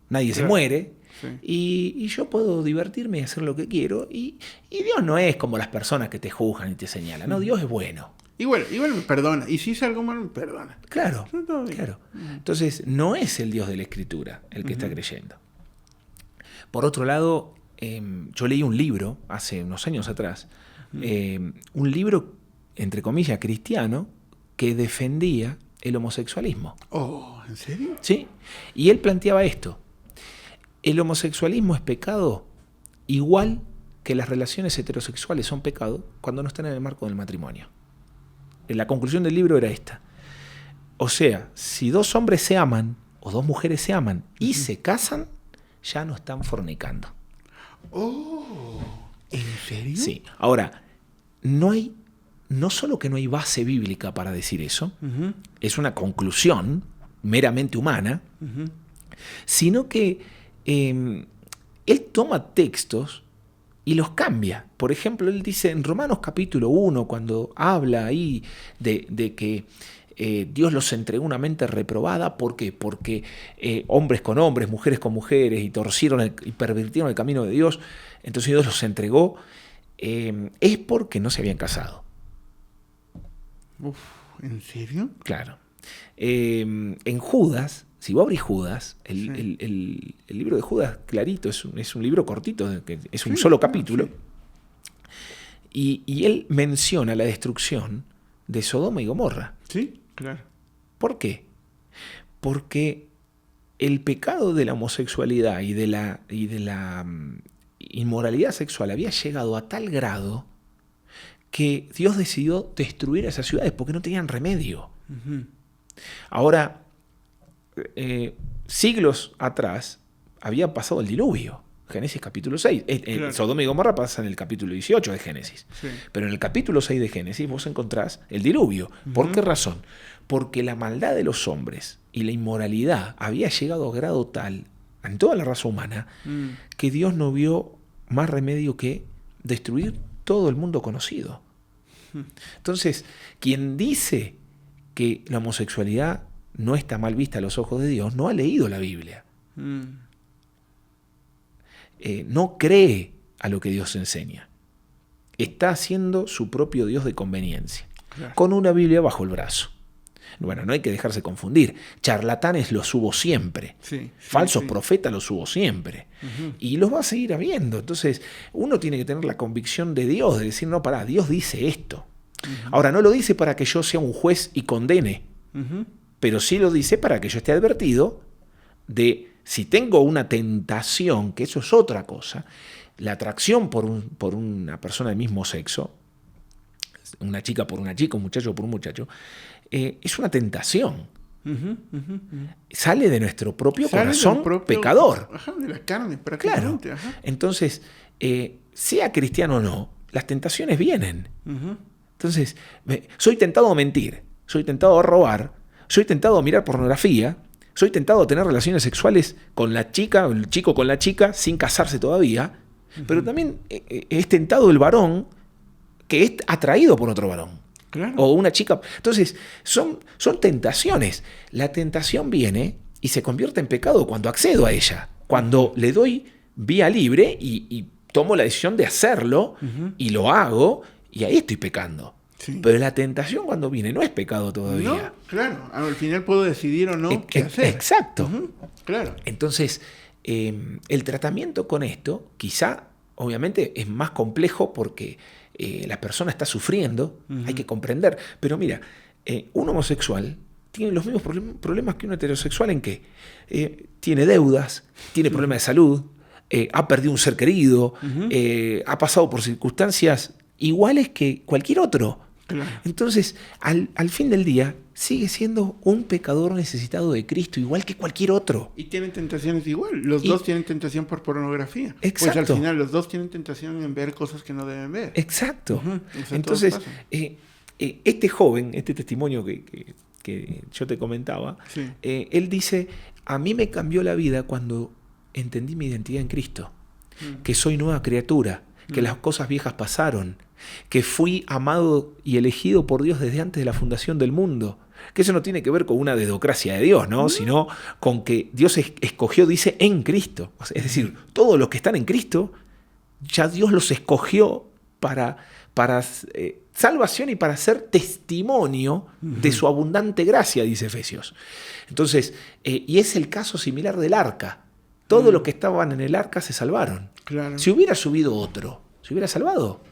B: nadie se muere, y yo puedo divertirme y hacer lo que quiero, y Dios no es como las personas que te juzgan y te señalan, no, Dios es bueno.
A: Igual me perdona, y si hice algo malo me perdona.
B: Claro. Entonces no es el Dios de la Escritura el que está creyendo. Por otro lado, yo leí un libro hace unos años atrás, un libro, entre comillas, cristiano, que defendía el homosexualismo.
A: Oh, ¿en serio?
B: Sí, y él planteaba esto: el homosexualismo es pecado igual que las relaciones heterosexuales son pecado cuando no están en el marco del matrimonio. La conclusión del libro era esta. O sea, si dos hombres se aman o dos mujeres se aman y se casan, ya no están fornicando.
A: Oh, ¿en serio?
B: Sí. Ahora, no solo que no hay base bíblica para decir eso, es una conclusión meramente humana, sino que él toma textos y los cambia. Por ejemplo, él dice en Romanos capítulo 1, cuando habla ahí de que Dios los entregó una mente reprobada. ¿Por qué? Porque hombres con hombres, mujeres con mujeres, y torcieron y pervirtieron el camino de Dios. Entonces Dios los entregó. Es porque no se habían casado.
A: Uf, ¿en serio?
B: Claro. En Judas, si vos abrís Judas, el libro de Judas, clarito, es un libro cortito, es un solo capítulo. Sí. Y él menciona la destrucción de Sodoma y Gomorra.
A: Sí, claro.
B: ¿Por qué? Porque el pecado de la homosexualidad y de la inmoralidad sexual había llegado a tal grado que Dios decidió destruir esas ciudades porque no tenían remedio. Ahora, siglos atrás había pasado el diluvio. Génesis capítulo 6. Claro. Sodoma y Gomorra pasa en el capítulo 18 de Génesis. Sí. Pero en el capítulo 6 de Génesis vos encontrás el diluvio. ¿Por qué razón? Porque la maldad de los hombres y la inmoralidad había llegado a grado tal en toda la raza humana que Dios no vio más remedio que destruir todo el mundo conocido. Entonces, quien dice que la homosexualidad no está mal vista a los ojos de Dios no ha leído la Biblia. No cree a lo que Dios enseña. Está haciendo su propio Dios de conveniencia, claro, con una Biblia bajo el brazo. Bueno, no hay que dejarse confundir. Charlatanes los hubo siempre. Falsos profetas los hubo siempre. Y los va a seguir habiendo. Entonces, uno tiene que tener la convicción de Dios, de decir, no, pará, Dios dice esto. Ahora, no lo dice para que yo sea un juez y condene, pero sí lo dice para que yo esté advertido de si tengo una tentación, que eso es otra cosa. La atracción por una persona del mismo sexo, una chica por una chica, un muchacho por un muchacho, es una tentación. Sale de nuestro propio corazón pecador.
A: De la carne, prácticamente.
B: Claro. Entonces, sea cristiano o no, las tentaciones vienen. Entonces, soy tentado a mentir, soy tentado a robar, soy tentado a mirar pornografía, soy tentado a tener relaciones sexuales con la chica, o el chico con la chica, sin casarse todavía, pero también es tentado el varón que es atraído por otro varón.
A: Claro.
B: O una chica. Entonces, son tentaciones. La tentación viene y se convierte en pecado cuando accedo a ella. Cuando le doy vía libre y tomo la decisión de hacerlo y lo hago, y ahí estoy pecando. Sí. Pero la tentación cuando viene no es pecado todavía.
A: No, claro. Al final puedo decidir o no qué hacer.
B: Exacto.
A: Claro.
B: Entonces, el tratamiento con esto quizá, obviamente, es más complejo porque la persona está sufriendo, hay que comprender. Pero mira, un homosexual tiene los mismos problemas que un heterosexual en que tiene deudas, tiene problemas de salud, ha perdido un ser querido, ha pasado por circunstancias iguales que cualquier otro.
A: Claro.
B: Entonces, al fin del día, sigue siendo un pecador necesitado de Cristo, igual que cualquier otro.
A: Y tienen tentaciones igual. Los dos tienen tentación por pornografía.
B: Exacto.
A: Pues al final los dos tienen tentación en ver cosas que no deben ver.
B: Exacto. Entonces, este joven, este testimonio que yo te comentaba, él dice, a mí me cambió la vida cuando entendí mi identidad en Cristo, que soy nueva criatura, que las cosas viejas pasaron, que fui amado y elegido por Dios desde antes de la fundación del mundo. Que eso no tiene que ver con una dedocracia de Dios, ¿no? Sino con que Dios escogió, dice, en Cristo. Es decir, todos los que están en Cristo, ya Dios los escogió para salvación y para ser testimonio de su abundante gracia, dice Efesios. Entonces, y es el caso similar del arca. Todos los que estaban en el arca se salvaron.
A: Claro.
B: Si hubiera subido otro, ¿se hubiera salvado?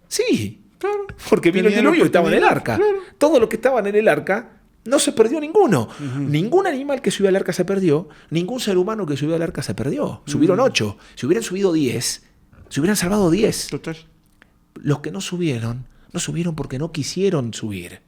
B: Sí. Claro. Porque vino el diluvio y estaba en el arca. Claro. Todos los que estaban en el arca, no se perdió ninguno. Ningún animal que subió al arca se perdió. Ningún ser humano que subió al arca se perdió. Subieron 8. Si hubieran subido 10, se hubieran salvado 10.
A: Total.
B: Los que no subieron porque no quisieron subir.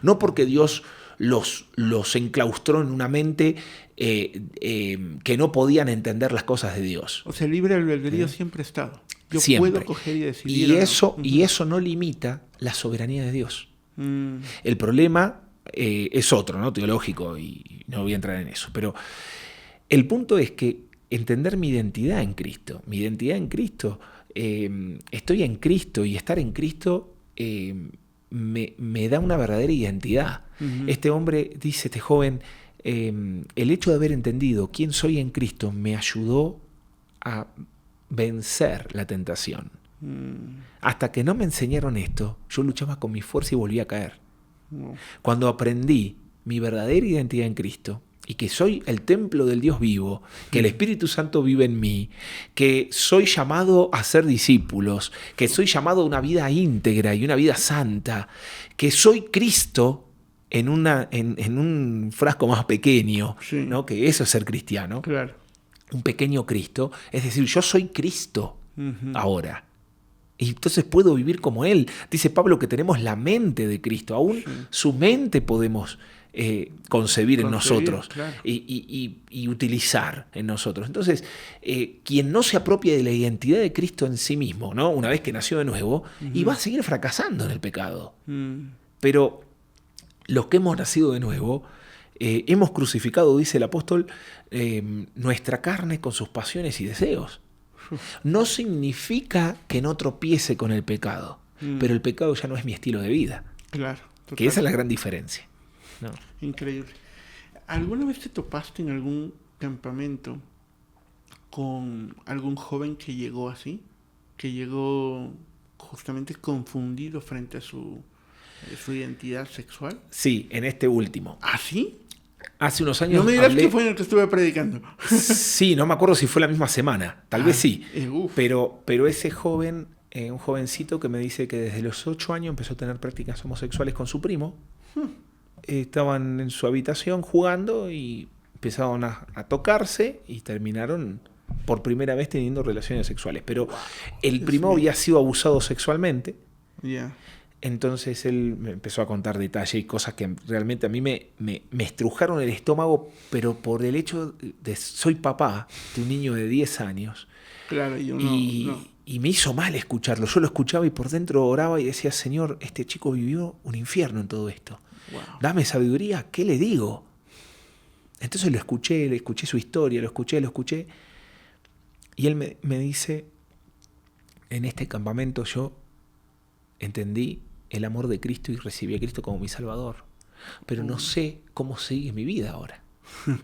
B: No porque Dios los enclaustró en una mente que no podían entender las cosas de Dios.
A: O sea, el libre albedrío siempre ha estado. Yo
B: siempre
A: puedo coger y decidir.
B: Y eso no limita la soberanía de Dios. El problema es otro, ¿no? Teológico, y no voy a entrar en eso. Pero el punto es que entender mi identidad en Cristo. Mi identidad en Cristo, estoy en Cristo, y estar en Cristo me da una verdadera identidad. Este hombre, dice este joven, el hecho de haber entendido quién soy en Cristo me ayudó a vencer la tentación. Hasta que no me enseñaron esto, yo luchaba con mi fuerza y volví a caer. Cuando aprendí mi verdadera identidad en Cristo, y que soy el templo del Dios vivo, que el Espíritu Santo vive en mí, que soy llamado a ser discípulos, que soy llamado a una vida íntegra y una vida santa, que soy Cristo en un frasco más pequeño, sí, ¿no? Que eso es ser cristiano.
A: Claro.
B: Un pequeño Cristo, es decir, yo soy Cristo ahora. Y entonces puedo vivir como Él. Dice Pablo que tenemos la mente de Cristo, aún su mente podemos concebir en nosotros, claro, y utilizar en nosotros. Entonces, quien no se apropia de la identidad de Cristo en sí mismo, ¿no? Una vez que nació de nuevo, y va a seguir fracasando en el pecado. Pero los que hemos nacido de nuevo, hemos crucificado, dice el apóstol, nuestra carne con sus pasiones y deseos. No significa que no tropiece con el pecado, pero el pecado ya no es mi estilo de vida.
A: Claro. Total.
B: Que esa es la gran diferencia. No.
A: Increíble. ¿Alguna vez te topaste en algún campamento con algún joven que llegó así? Que llegó justamente confundido frente a su identidad sexual.
B: Sí, en este último.
A: ¿Ah, sí?
B: Hace unos años.
A: No me dirás que fue en el que estuve predicando.
B: Sí, no me acuerdo si fue la misma semana. Tal vez sí. Pero ese joven, un jovencito que me dice que desde los 8 años empezó a tener prácticas homosexuales con su primo. Estaban en su habitación jugando y empezaron a tocarse y terminaron por primera vez teniendo relaciones sexuales. Pero el primo había sido abusado sexualmente. Entonces él me empezó a contar detalles y cosas que realmente a mí me estrujaron el estómago, pero por el hecho de soy papá de un niño de 10 años.
A: Claro,
B: y me hizo mal escucharlo. Yo lo escuchaba y por dentro oraba y decía, Señor, este chico vivió un infierno en todo esto. Wow. Dame sabiduría, ¿qué le digo? Entonces le escuché su historia, lo escuché. Y él me dice, en este campamento yo entendí el amor de Cristo y recibí a Cristo como mi Salvador. Pero no sé cómo sigue mi vida ahora.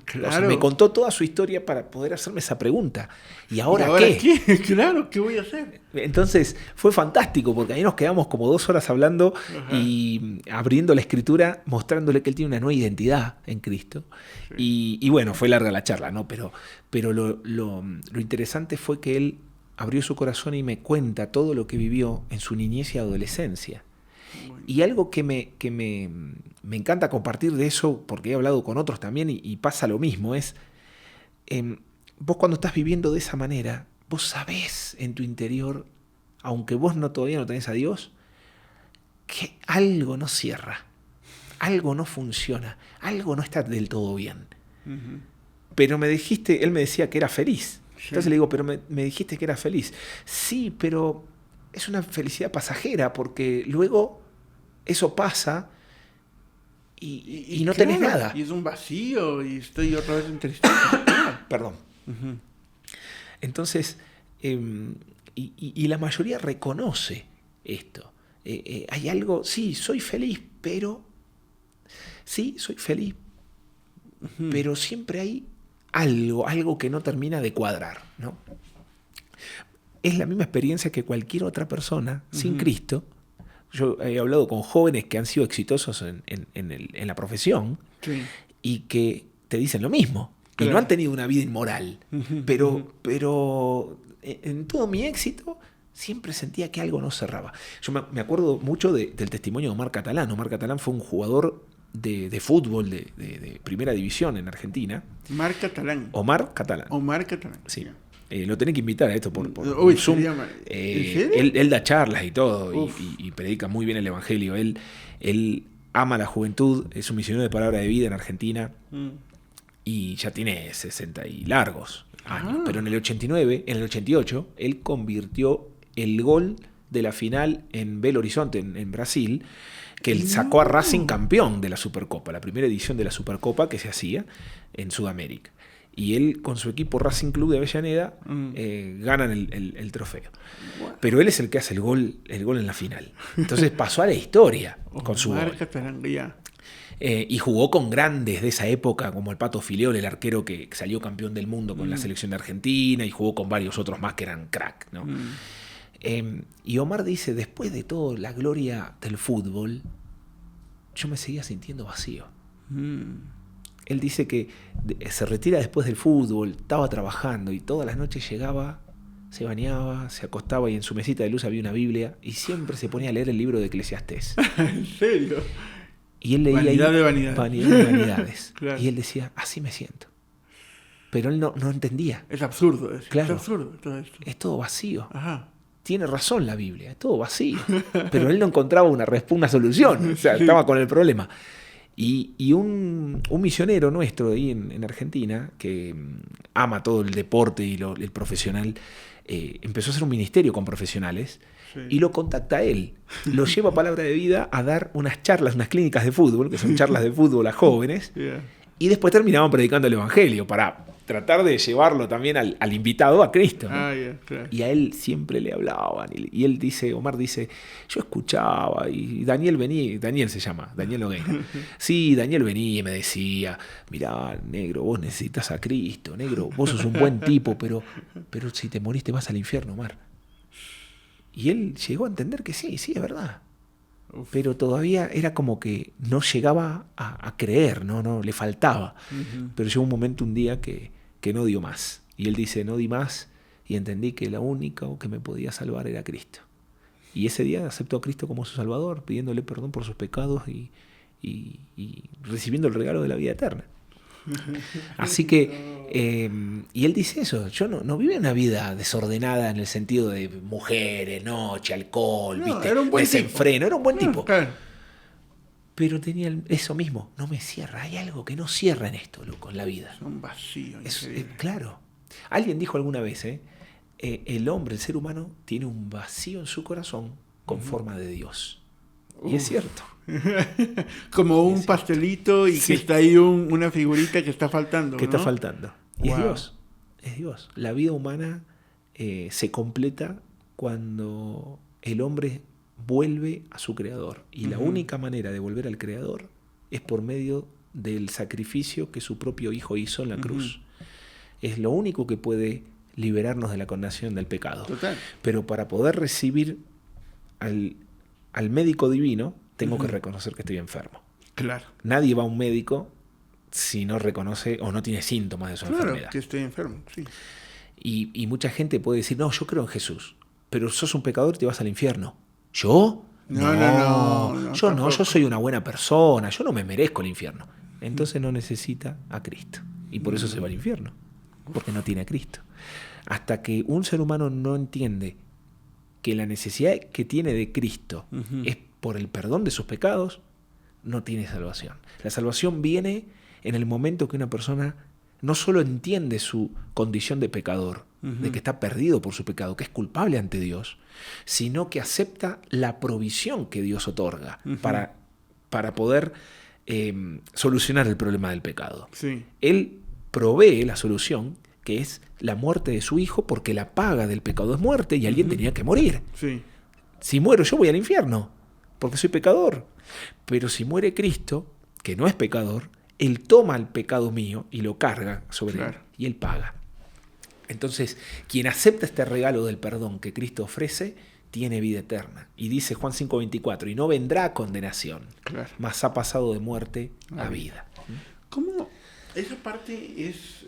B: Claro. O sea, me contó toda su historia para poder hacerme esa pregunta. ¿Y ahora qué?
A: Claro, ¿qué voy a hacer?
B: Entonces fue fantástico porque ahí nos quedamos como 2 horas hablando. Ajá. Y abriendo la Escritura, mostrándole que él tiene una nueva identidad en Cristo. Sí. Y bueno, fue larga la charla, ¿no? Pero lo interesante fue que él abrió su corazón y me cuenta todo lo que vivió en su niñez y adolescencia. Bueno. Y algo que me encanta compartir de eso, porque he hablado con otros también y pasa lo mismo, es vos cuando estás viviendo de esa manera, vos sabés en tu interior, aunque vos todavía no tenés a Dios, que algo no cierra, algo no funciona, algo no está del todo bien. Uh-huh. Pero él me decía que era feliz. Sí. Entonces le digo, pero me dijiste que era feliz. Sí, pero es una felicidad pasajera, porque luego eso pasa y no tenés nada.
A: Y es un vacío y estoy otra vez en tristeza.
B: Perdón. Uh-huh. Entonces, y la mayoría reconoce esto. Hay algo, sí, soy feliz, pero siempre hay algo que no termina de cuadrar, ¿no? Es la misma experiencia que cualquier otra persona sin Cristo. Yo he hablado con jóvenes que han sido exitosos en la profesión, sí, y que te dicen lo mismo. Y no han tenido una vida inmoral. Pero en todo mi éxito siempre sentía que algo no cerraba. Yo me acuerdo mucho del testimonio de Omar Catalán. Omar Catalán fue un jugador de fútbol de primera división en Argentina.
A: Omar Catalán.
B: Omar Catalán. Sí. Lo tenés que invitar a esto por
A: Uy,
B: Zoom. Él da charlas y todo y predica muy bien el evangelio. Él ama la juventud, es un misionero de palabra de vida en Argentina y ya tiene 60 y largos años. Pero en el 88, él convirtió el gol de la final en Belo Horizonte, en Brasil, que él sacó a Racing campeón de la Supercopa, la primera edición de la Supercopa que se hacía en Sudamérica. Y él con su equipo Racing Club de Avellaneda ganan el trofeo. Pero él es el que hace el gol en la final. Entonces pasó a la historia con su gol. Y jugó con grandes de esa época, como el Pato Fileol, el arquero que salió campeón del mundo con la selección de Argentina, y jugó con varios otros más que eran crack, ¿no? Y Omar dice, después de todo la gloria del fútbol, yo me seguía sintiendo vacío. Él dice que se retira después del fútbol, estaba trabajando y todas las noches llegaba, se bañaba, se acostaba y en su mesita de luz había una Biblia y siempre se ponía a leer el libro de Eclesiastés.
A: ¿En serio?
B: Y él leía
A: Vanidad
B: ahí,
A: de vanidades.
B: Vanidad de vanidades.
A: Claro.
B: Y él decía, así me siento. Pero él no entendía.
A: Es absurdo.
B: Claro.
A: Es absurdo todo esto.
B: Es todo vacío.
A: Ajá.
B: Tiene razón la Biblia, es todo vacío. Pero él no encontraba una solución, o sea, estaba con el problema. Y un misionero nuestro ahí en Argentina, que ama todo el deporte y el profesional, empezó a hacer un ministerio con profesionales y lo contacta a él. Lo lleva a Palabra de Vida a dar unas charlas, unas clínicas de fútbol, que son charlas de fútbol a jóvenes, y después terminaban predicando el Evangelio para tratar de llevarlo también al invitado a Cristo, ¿no?
A: Claro.
B: Y a él siempre le hablaban. Y él dice, Omar dice, yo escuchaba, y Daniel venía, Daniel se llama, Daniel Nogueira. Sí, Daniel venía y me decía, mirá, negro, vos necesitas a Cristo, negro, vos sos un buen tipo, pero si te morís te vas al infierno, Omar. Y él llegó a entender que sí, es verdad. Pero todavía era como que no llegaba a creer, no le faltaba. Pero llegó un momento, un día, que no dio más. Y él dice, no di más y entendí que la única que me podía salvar era Cristo. Y ese día aceptó a Cristo como su Salvador, pidiéndole perdón por sus pecados y recibiendo el regalo de la vida eterna. Así que, y él dice eso, yo no vivía una vida desordenada en el sentido de mujeres, noche, alcohol, ¿viste?
A: Era un buen
B: desenfreno,
A: tipo.
B: Era un buen tipo.
A: Claro.
B: Pero tenía eso mismo, no me cierra, hay algo que no cierra en esto, loco, en la vida.
A: Es un vacío.
B: Claro. Alguien dijo alguna vez, el hombre, el ser humano, tiene un vacío en su corazón con forma de Dios. Y es cierto.
A: Como un pastelito y que está ahí una figurita que está faltando.
B: Que
A: ¿no?
B: está faltando. Y es Dios. La vida humana se completa cuando el hombre vuelve a su creador. Y la única manera de volver al creador es por medio del sacrificio que su propio hijo hizo en la cruz. Es lo único que puede liberarnos de la condenación del pecado.
A: Total.
B: Pero para poder recibir al médico divino, tengo que reconocer que estoy enfermo.
A: Claro.
B: Nadie va a un médico si no reconoce o no tiene síntomas de su enfermedad.
A: Claro, que estoy enfermo, sí.
B: Y mucha gente puede decir, no, yo creo en Jesús, pero sos un pecador y te vas al infierno. ¿Yo?
A: No,
B: yo soy una buena persona, yo no me merezco el infierno. Entonces no necesita a Cristo. Y por eso se va al infierno, porque no tiene a Cristo. Hasta que un ser humano no entiende que la necesidad que tiene de Cristo es por el perdón de sus pecados, no tiene salvación. La salvación viene en el momento que una persona no solo entiende su condición de pecador, de que está perdido por su pecado, que es culpable ante Dios, sino que acepta la provisión que Dios otorga para poder solucionar el problema del pecado.
A: Sí.
B: Él provee la solución, que es la muerte de su hijo, porque la paga del pecado es muerte y alguien tenía que morir.
A: Sí.
B: Si muero yo voy al infierno, porque soy pecador. Pero si muere Cristo, que no es pecador, Él toma el pecado mío y lo carga sobre él, y Él paga. Entonces, quien acepta este regalo del perdón que Cristo ofrece, tiene vida eterna. Y dice Juan 5:24, y no vendrá condenación, mas ha pasado de muerte a vida.
A: Esa parte es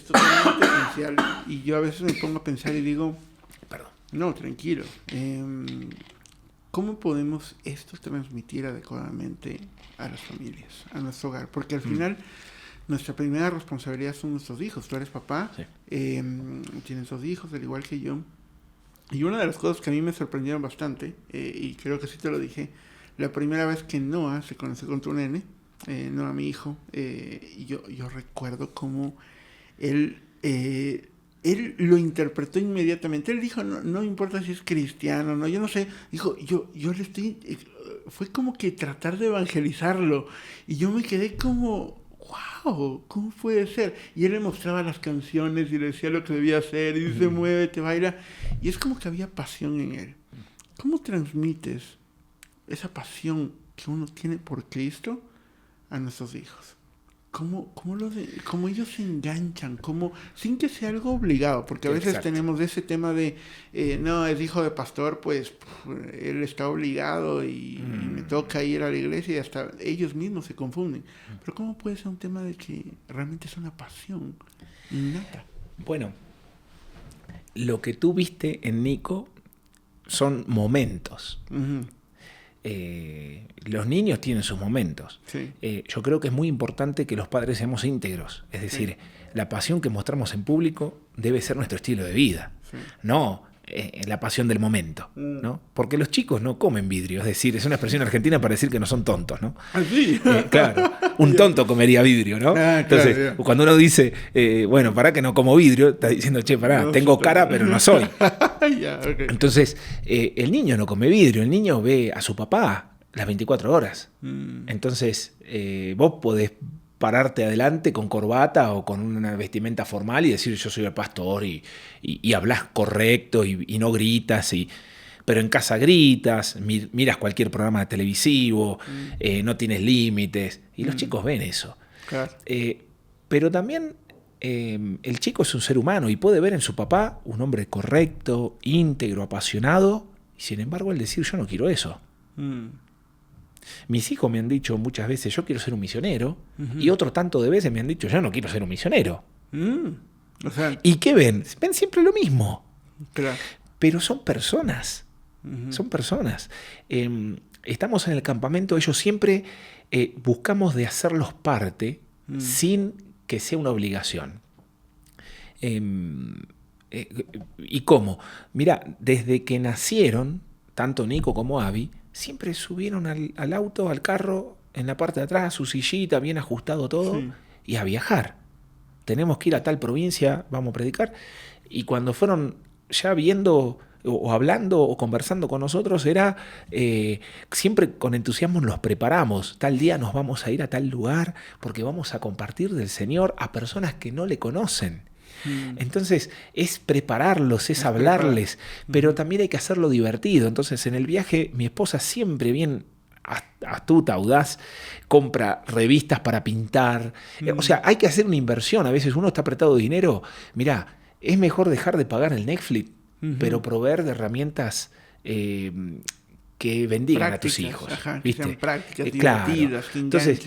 A: totalmente esencial. Y yo a veces me pongo a pensar y digo,
B: perdón.
A: No, tranquilo. ¿Cómo podemos esto transmitir adecuadamente a las familias, a nuestro hogar? Porque al final nuestra primera responsabilidad son nuestros hijos. Tú eres papá,
B: sí.
A: Tienes 2 hijos, al igual que yo. Y una de las cosas que a mí me sorprendieron bastante, y creo que sí te lo dije, la primera vez que Noah se conoció con tu nene, Noah, mi hijo, yo recuerdo cómo él lo interpretó inmediatamente. Él dijo, no importa si es cristiano, no, yo no sé. Dijo, yo le estoy... Fue como que tratar de evangelizarlo. Y yo me quedé como, wow, ¿cómo puede ser? Y él le mostraba las canciones y le decía lo que debía hacer. Y dice, muévete, baila. Y es como que había pasión en él. ¿Cómo transmites esa pasión que uno tiene por Cristo a nuestros hijos? ¿Cómo ellos se enganchan? Sin que sea algo obligado, porque a veces
B: Exacto. Tenemos
A: ese tema de, no, es hijo de pastor, pues él está obligado y me toca ir a la iglesia y hasta ellos mismos se confunden. Pero ¿cómo puede ser un tema de que realmente es una pasión innata?
B: Bueno, lo que tú viste en Nico son momentos.
A: Uh-huh.
B: Los niños tienen sus momentos.
A: Sí.
B: Yo creo que es muy importante que los padres seamos íntegros. Es decir, la pasión que mostramos en público debe ser nuestro estilo de vida. Sí. No la pasión del momento, ¿no? Porque los chicos no comen vidrio. Es decir, es una expresión argentina para decir que no son tontos, ¿no?
A: ¿Sí?
B: Claro, un tonto comería vidrio, ¿no? Entonces, claro, cuando uno dice, bueno, pará que no como vidrio, está diciendo, che, pará, no, tengo cara pero no soy. Okay. Entonces, el niño no come vidrio, el niño ve a su papá las 24 horas. Entonces, vos podés pararte adelante con corbata o con una vestimenta formal y decir yo soy el pastor y hablas correcto y no gritas, pero en casa gritas, miras cualquier programa televisivo, no tienes límites y los chicos ven eso.
A: Claro.
B: Pero también el chico es un ser humano y puede ver en su papá un hombre correcto, íntegro, apasionado y sin embargo él decir yo no quiero eso. Mis hijos me han dicho muchas veces, yo quiero ser un misionero, y otro tanto de veces me han dicho, yo no quiero ser un misionero.
A: O sea,
B: ¿y qué ven? Ven siempre lo mismo.
A: Claro.
B: Pero son personas. Son personas. Estamos en el campamento, ellos siempre buscamos de hacerlos parte sin que sea una obligación. ¿Y cómo? Mira, desde que nacieron, tanto Nico como Abby, siempre subieron al auto, al carro, en la parte de atrás, su sillita, bien ajustado todo, y a viajar. Tenemos que ir a tal provincia, vamos a predicar. Y cuando fueron ya viendo o hablando o conversando con nosotros, era siempre con entusiasmo los preparamos. Tal día nos vamos a ir a tal lugar porque vamos a compartir del Señor a personas que no le conocen. Entonces es prepararlos, es hablarles, pero también hay que hacerlo divertido. Entonces en el viaje mi esposa siempre bien astuta, audaz, compra revistas para pintar. O sea, hay que hacer una inversión. A veces uno está apretado de dinero. Mirá, es mejor dejar de pagar el Netflix, pero proveer de herramientas que bendigan prácticas, a tus hijos.
A: Ajá, ¿viste? Que sean prácticas divertidas,
B: claro. Entonces,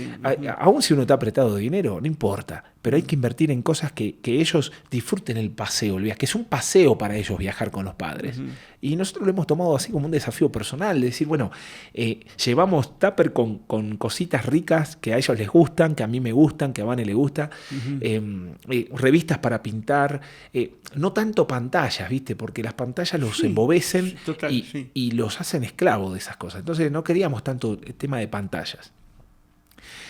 B: aún si uno está apretado de dinero, no importa, pero hay que invertir en cosas que ellos disfruten el paseo, el viaje, que es un paseo para ellos viajar con los padres. Y nosotros lo hemos tomado así como un desafío personal, de decir, bueno, llevamos tupper con cositas ricas que a ellos les gustan, que a mí me gustan, que a Vane le gusta, revistas para pintar, no tanto pantallas, ¿viste? Porque las pantallas los embobecen y los hacen esclavos de esas cosas. Entonces no queríamos tanto el tema de pantallas.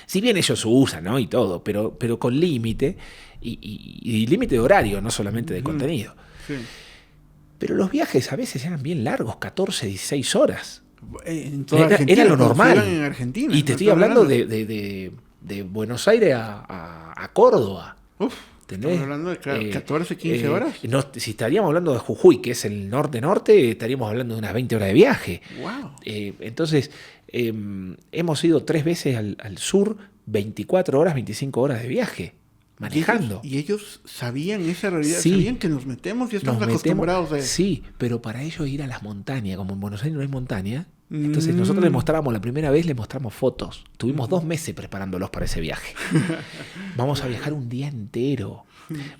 B: Si bien ellos usan, ¿no? Y todo, pero con límite y límite de horario, no solamente de contenido.
A: Sí.
B: Pero los viajes a veces eran bien largos, 14, 16 horas.
A: Era
B: lo normal.
A: En Argentina,
B: y te estoy hablando de Buenos Aires a Córdoba.
A: Uf. ¿Estamos hablando de 14, 15 horas?
B: No, si estaríamos hablando de Jujuy, que es el norte-norte, estaríamos hablando de unas 20 horas de viaje.
A: Wow.
B: Entonces, hemos ido 3 veces al sur, 24 horas, 25 horas de viaje, manejando.
A: ¿Y ellos sabían esa realidad? Sí. ¿Sabían que nos metemos y estamos acostumbrados a eso?
B: Sí, pero para ellos ir a las montañas, como en Buenos Aires no hay montaña, Entonces nosotros les mostrábamos, la primera vez les mostramos fotos. Tuvimos 2 meses preparándolos para ese viaje. Vamos a viajar un día entero.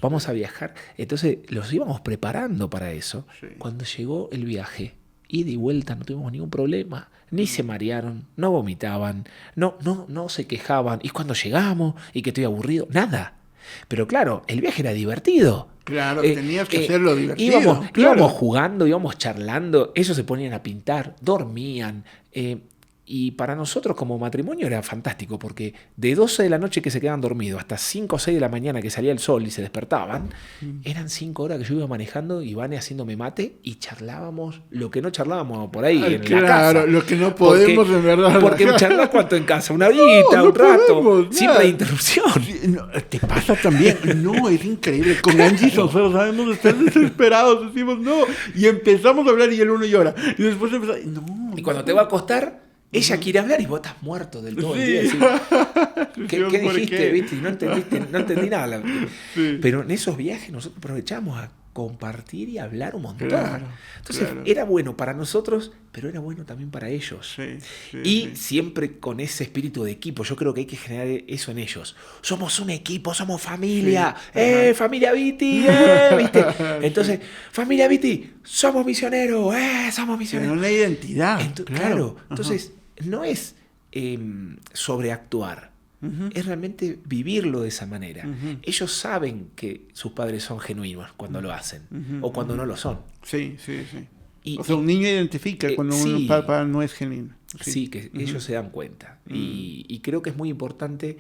B: Vamos a viajar. Entonces los íbamos preparando para eso.
A: Sí.
B: Cuando llegó el viaje, ida y vuelta, no tuvimos ningún problema. Ni se marearon, no vomitaban, no se quejaban. Y cuando llegamos, y que estoy aburrido, nada. Pero claro, el viaje era divertido.
A: Claro, tenías que hacerlo divertido.
B: Íbamos jugando, íbamos charlando, ellos se ponían a pintar, dormían. Y para nosotros como matrimonio era fantástico, porque de 12 de la noche que se quedaban dormidos hasta 5 o 6 de la mañana que salía el sol y se despertaban, eran 5 horas que yo iba manejando y Vane haciéndome mate y charlábamos lo que no charlábamos por ahí en la casa.
A: Claro, lo que no podemos en verdad.
B: Porque charlas cuánto en casa, una horita, un rato, sin interrupción.
A: No, te pasa también. No, es increíble. Con Angie nosotros sabemos estar desesperados, decimos no, y empezamos a hablar y el uno llora. Y después empezamos, no.
B: Y cuando te va a acostar, ella quiere hablar y vos estás muerto del todo el día. Decís, ¿Qué dijiste? ¿Viste? No entendí nada. Sí. Pero en esos viajes nosotros aprovechamos a compartir y hablar un montón.
A: Claro,
B: entonces era bueno para nosotros, pero era bueno también para ellos. Y siempre con ese espíritu de equipo. Yo creo que hay que generar eso en ellos. Somos un equipo, somos familia. Familia Viti, ¿viste? Entonces, familia Viti, somos misioneros, somos misioneros.
A: Pero una identidad.
B: Claro. Entonces, no es sobreactuar. Es realmente vivirlo de esa manera. Ellos saben que sus padres son genuinos cuando lo hacen o cuando no lo son.
A: Sí. O sea, un niño identifica cuando un papá no es genuino.
B: Sí, que ellos se dan cuenta. Y creo que es muy importante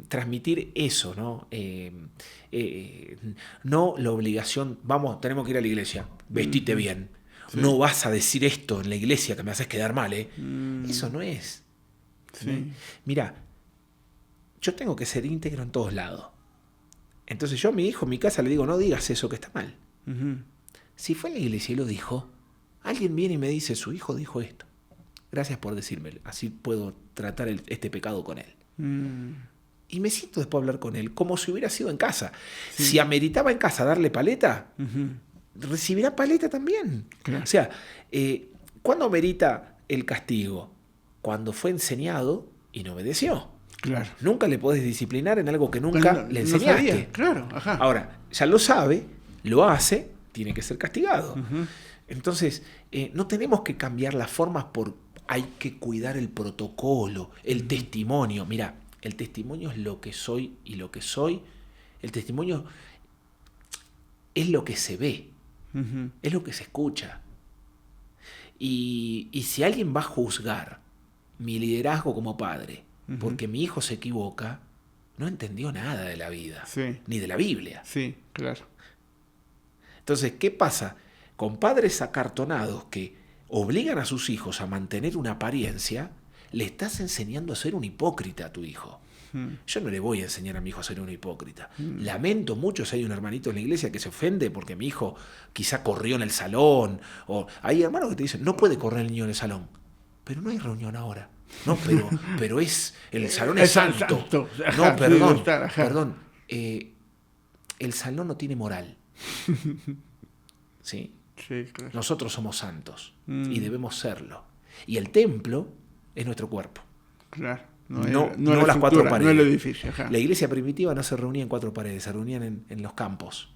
B: transmitir eso, ¿no? No la obligación, tenemos que ir a la iglesia, vestite bien. Sí. No vas a decir esto en la iglesia que me haces quedar mal, ¿eh? Eso no es.
A: Sí.
B: Mira, yo tengo que ser íntegro en todos lados. Entonces yo a mi hijo en mi casa le digo, no digas eso que está mal. Si fue en la iglesia y lo dijo, alguien viene y me dice, su hijo dijo esto. Gracias por decírmelo. Así puedo tratar este pecado con él. Y me siento después a hablar con él como si hubiera sido en casa. Sí. Si ameritaba en casa darle paleta, recibirá paleta también. Claro. O sea, ¿cuándo amerita el castigo? Cuando fue enseñado y no obedeció.
A: Claro.
B: Nunca le podés disciplinar en algo que nunca le enseñaste.
A: No sabía. Claro. Ajá.
B: Ahora, ya lo sabe, lo hace, tiene que ser castigado. Entonces, no tenemos que cambiar las formas hay que cuidar el protocolo, el testimonio. Mira, el testimonio es lo que soy y lo que soy. El testimonio es lo que se ve, es lo que se escucha. Y si alguien va a juzgar mi liderazgo como padre, porque mi hijo se equivoca, no entendió nada de la vida, ni de la Biblia.
A: Sí, claro.
B: Entonces, ¿qué pasa? Con padres acartonados que obligan a sus hijos a mantener una apariencia, le estás enseñando a ser un hipócrita a tu hijo. Yo no le voy a enseñar a mi hijo a ser un hipócrita. Lamento mucho si hay un hermanito en la iglesia que se ofende porque mi hijo quizá corrió en el salón. O hay hermanos que te dicen, no puede correr el niño en el salón. Pero no hay reunión ahora. No, pero el salón es santo. No, perdón. El salón no tiene moral. ¿Sí?
A: Sí, claro.
B: Nosotros somos santos y debemos serlo. Y el templo es nuestro cuerpo.
A: Claro.
B: No las 4 paredes.
A: No el edificio. Ajá.
B: La iglesia primitiva no se reunía en 4 paredes, se reunían en los campos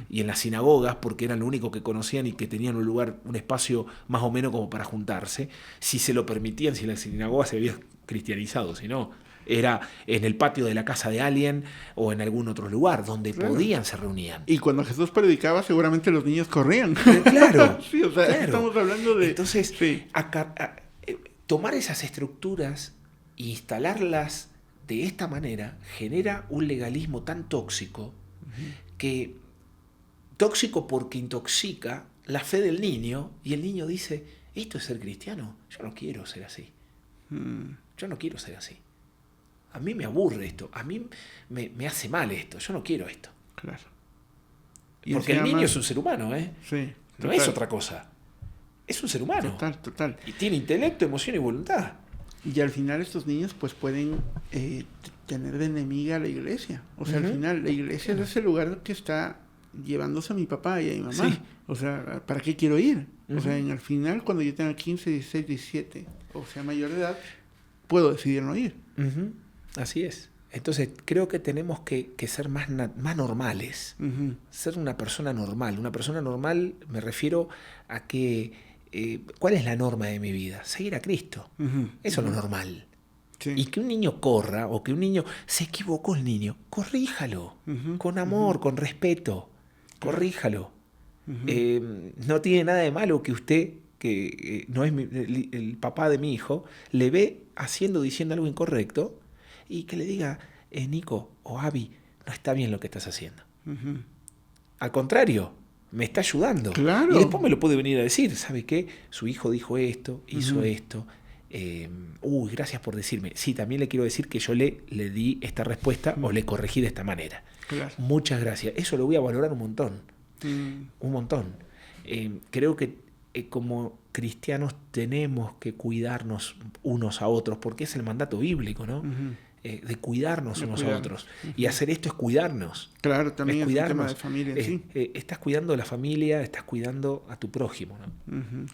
B: y en las sinagogas, porque eran lo único que conocían y que tenían un lugar, un espacio más o menos como para juntarse. Si se lo permitían, si la sinagoga se había cristianizado, si no, era en el patio de la casa de alguien o en algún otro lugar donde podían, se reunían.
A: Y cuando Jesús predicaba, seguramente los niños corrían.
B: Claro.
A: Sí, o sea, estamos hablando de...
B: Entonces, tomar esas estructuras e instalarlas de esta manera genera un legalismo tan tóxico que tóxico porque intoxica la fe del niño y el niño dice, ¿esto es ser cristiano? Yo no quiero ser así. Yo no quiero ser así. A mí me aburre esto, a mí me hace mal esto, yo no quiero esto.
A: Claro.
B: Porque el niño es un ser humano,
A: Sí,
B: no es otra cosa. Es un ser humano.
A: Total.
B: Y tiene intelecto, emoción y voluntad.
A: Y al final estos niños pues pueden tener de enemiga a la iglesia. O sea, al final la iglesia es ese lugar que está llevándose a mi papá y a mi mamá. Sí. O sea, ¿para qué quiero ir? O sea, en el final, cuando yo tenga 15, 16, 17, o sea, mayor de edad, puedo decidir no ir.
B: Así es. Entonces, creo que tenemos que ser más normales. Ser una persona normal. Una persona normal, me refiero a que, ¿cuál es la norma de mi vida? Seguir a Cristo. Eso es lo normal. Sí. Y que un niño corra, o que un niño, se equivocó el niño, corríjalo. Con amor, con respeto. Corríjalo. No tiene nada de malo que usted, que no es el papá de mi hijo, le ve diciendo algo incorrecto, y que le diga, Nico o Abby, no está bien lo que estás haciendo. Al contrario, me está ayudando.
A: Claro.
B: Y después me lo puede venir a decir, ¿sabe qué? Su hijo dijo esto, hizo esto. Gracias por decirme. Sí, también le quiero decir que yo le di esta respuesta o le corregí de esta manera.
A: Claro.
B: Muchas gracias. Eso lo voy a valorar un montón. Un montón. Creo que como cristianos tenemos que cuidarnos unos a otros, porque es el mandato bíblico, ¿no? De cuidarnos unos a otros. Y hacer esto es cuidarnos.
A: Claro, también es un tema de familia.
B: Estás cuidando a la familia, estás cuidando a tu prójimo, ¿no?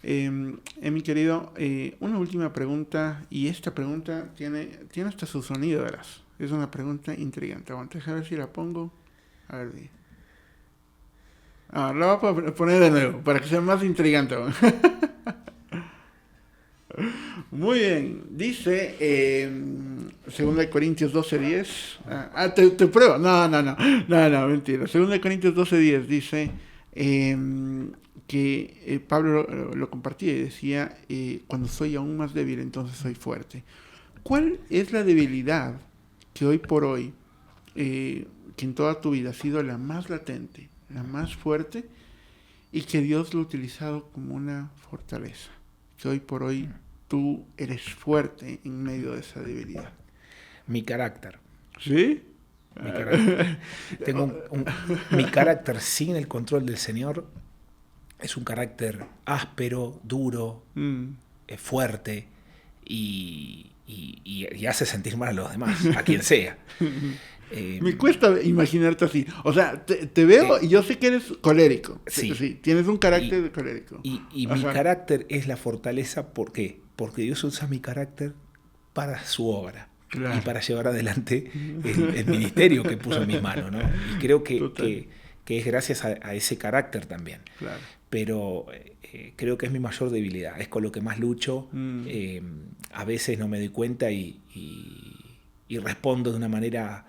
A: Mi querido, una última pregunta, y esta pregunta tiene hasta su sonido, verás. Es una pregunta intrigante. Aguanta, a ver si la pongo. A ver, la voy a poner de nuevo, para que sea más intrigante. Muy bien, dice 2 Corintios 12:10. Te pruebo. No, mentira. 2 Corintios 12:10 dice que Pablo lo compartía y decía, cuando soy aún más débil, entonces soy fuerte. ¿Cuál es la debilidad que hoy por hoy, que en toda tu vida ha sido la más latente, la más fuerte, y que Dios lo ha utilizado como una fortaleza? Que hoy por hoy tú eres fuerte en medio de esa debilidad.
B: Mi carácter.
A: ¿Sí?
B: Mi carácter. Tengo mi carácter sin el control del Señor es un carácter áspero, duro, fuerte y hace sentir mal a los demás, a quien sea.
A: Me cuesta imaginarte así. O sea, te veo y yo sé que eres colérico. Sí, tienes un carácter colérico.
B: Y mi carácter es la fortaleza. ¿Por qué? Porque Dios usa mi carácter para su obra. Claro. Y para llevar adelante el ministerio que puso en mis manos, ¿no? Y creo que es gracias a ese carácter también.
A: Claro.
B: Pero creo que es mi mayor debilidad. Es con lo que más lucho. A veces no me doy cuenta y respondo de una manera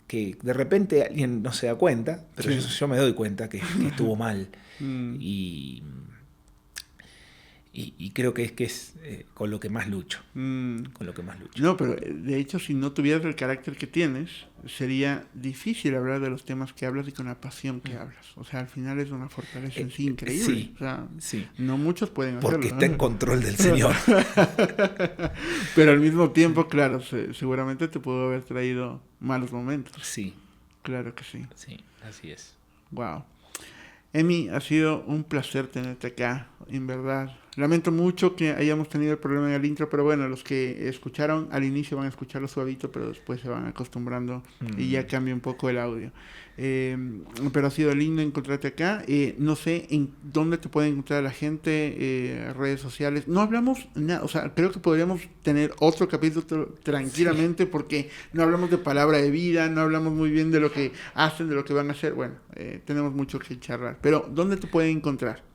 B: que de repente alguien no se da cuenta, pero yo me doy cuenta que estuvo mal. Y creo que es con lo que más lucho. Con lo que más lucho.
A: No, pero de hecho, si no tuvieras el carácter que tienes, sería difícil hablar de los temas que hablas y con la pasión que hablas. O sea, al final es una fortaleza en sí increíble.
B: Sí,
A: o sea, no muchos pueden hacerlo.
B: Porque está en control del Señor.
A: Pero al mismo tiempo, claro, seguramente te pudo haber traído malos momentos.
B: Sí.
A: Claro que sí.
B: Sí, así es.
A: Wow. Emi, ha sido un placer tenerte acá, en verdad. Lamento mucho que hayamos tenido el problema en el intro, pero bueno, los que escucharon al inicio van a escucharlo suavito, pero después se van acostumbrando y ya cambia un poco el audio. Pero ha sido lindo encontrarte acá. No sé en dónde te puede encontrar la gente, redes sociales. No hablamos nada, o sea, creo que podríamos tener otro capítulo tranquilamente porque no hablamos de palabra de vida, no hablamos muy bien de lo que hacen, de lo que van a hacer. Bueno, tenemos mucho que charlar. Pero, ¿dónde te pueden encontrar?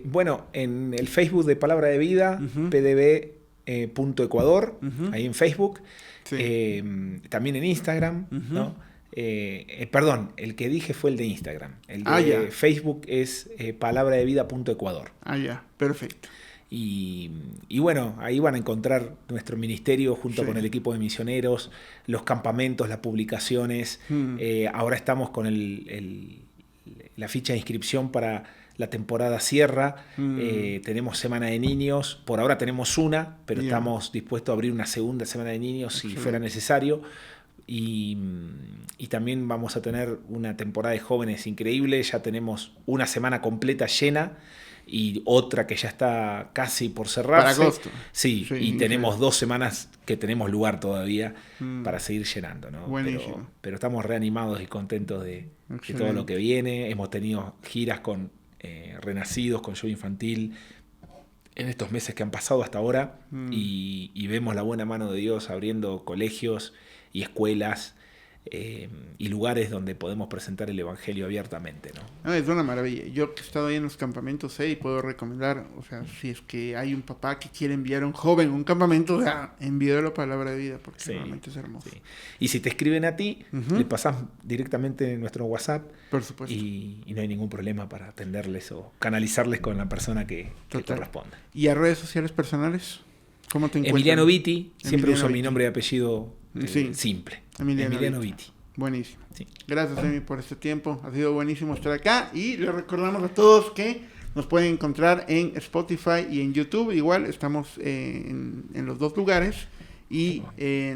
B: Bueno, en el Facebook de Palabra de Vida, pdb.ecuador, ahí en Facebook. Sí. También en Instagram, ¿no? Perdón, el que dije fue el de Instagram. El de Facebook es palabraDeVida.ecuador.
A: Ya, perfecto.
B: Y bueno, ahí van a encontrar nuestro ministerio junto con el equipo de misioneros, los campamentos, las publicaciones. Ahora estamos con la ficha de inscripción para la temporada cierra. Tenemos Semana de Niños. Por ahora tenemos una, pero estamos dispuestos a abrir una segunda Semana de Niños si fuera necesario. Y también vamos a tener una temporada de jóvenes increíble. Ya tenemos una semana completa llena y otra que ya está casi por cerrarse.
A: Para agosto.
B: Sí, y tenemos 2 semanas que tenemos lugar todavía para seguir llenando, ¿no? Pero estamos reanimados y contentos de todo lo que viene. Hemos tenido giras con renacidos con yoga infantil en estos meses que han pasado hasta ahora y vemos la buena mano de Dios abriendo colegios y escuelas y lugares donde podemos presentar el Evangelio abiertamente, ¿no?
A: Es una maravilla. Yo que he estado ahí en los campamentos y puedo recomendar, o sea, si es que hay un papá que quiere enviar a un joven a un campamento, o sea, envíale la palabra de vida, porque realmente es hermoso. Sí.
B: Y si te escriben a ti, le pasás directamente nuestro WhatsApp.
A: Por supuesto.
B: Y no hay ningún problema para atenderles o canalizarles con la persona que corresponda.
A: ¿Y a redes sociales personales? ¿Cómo te encuentras?
B: Emiliano Vitti, siempre uso mi nombre y apellido simple.
A: Emiliano Vitti. Buenísimo. Sí. Gracias, Emi, por este tiempo. Ha sido buenísimo estar acá. Y les recordamos a todos que nos pueden encontrar en Spotify y en YouTube. Igual estamos en los dos lugares. Y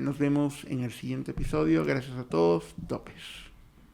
A: nos vemos en el siguiente episodio. Gracias a todos. Topes.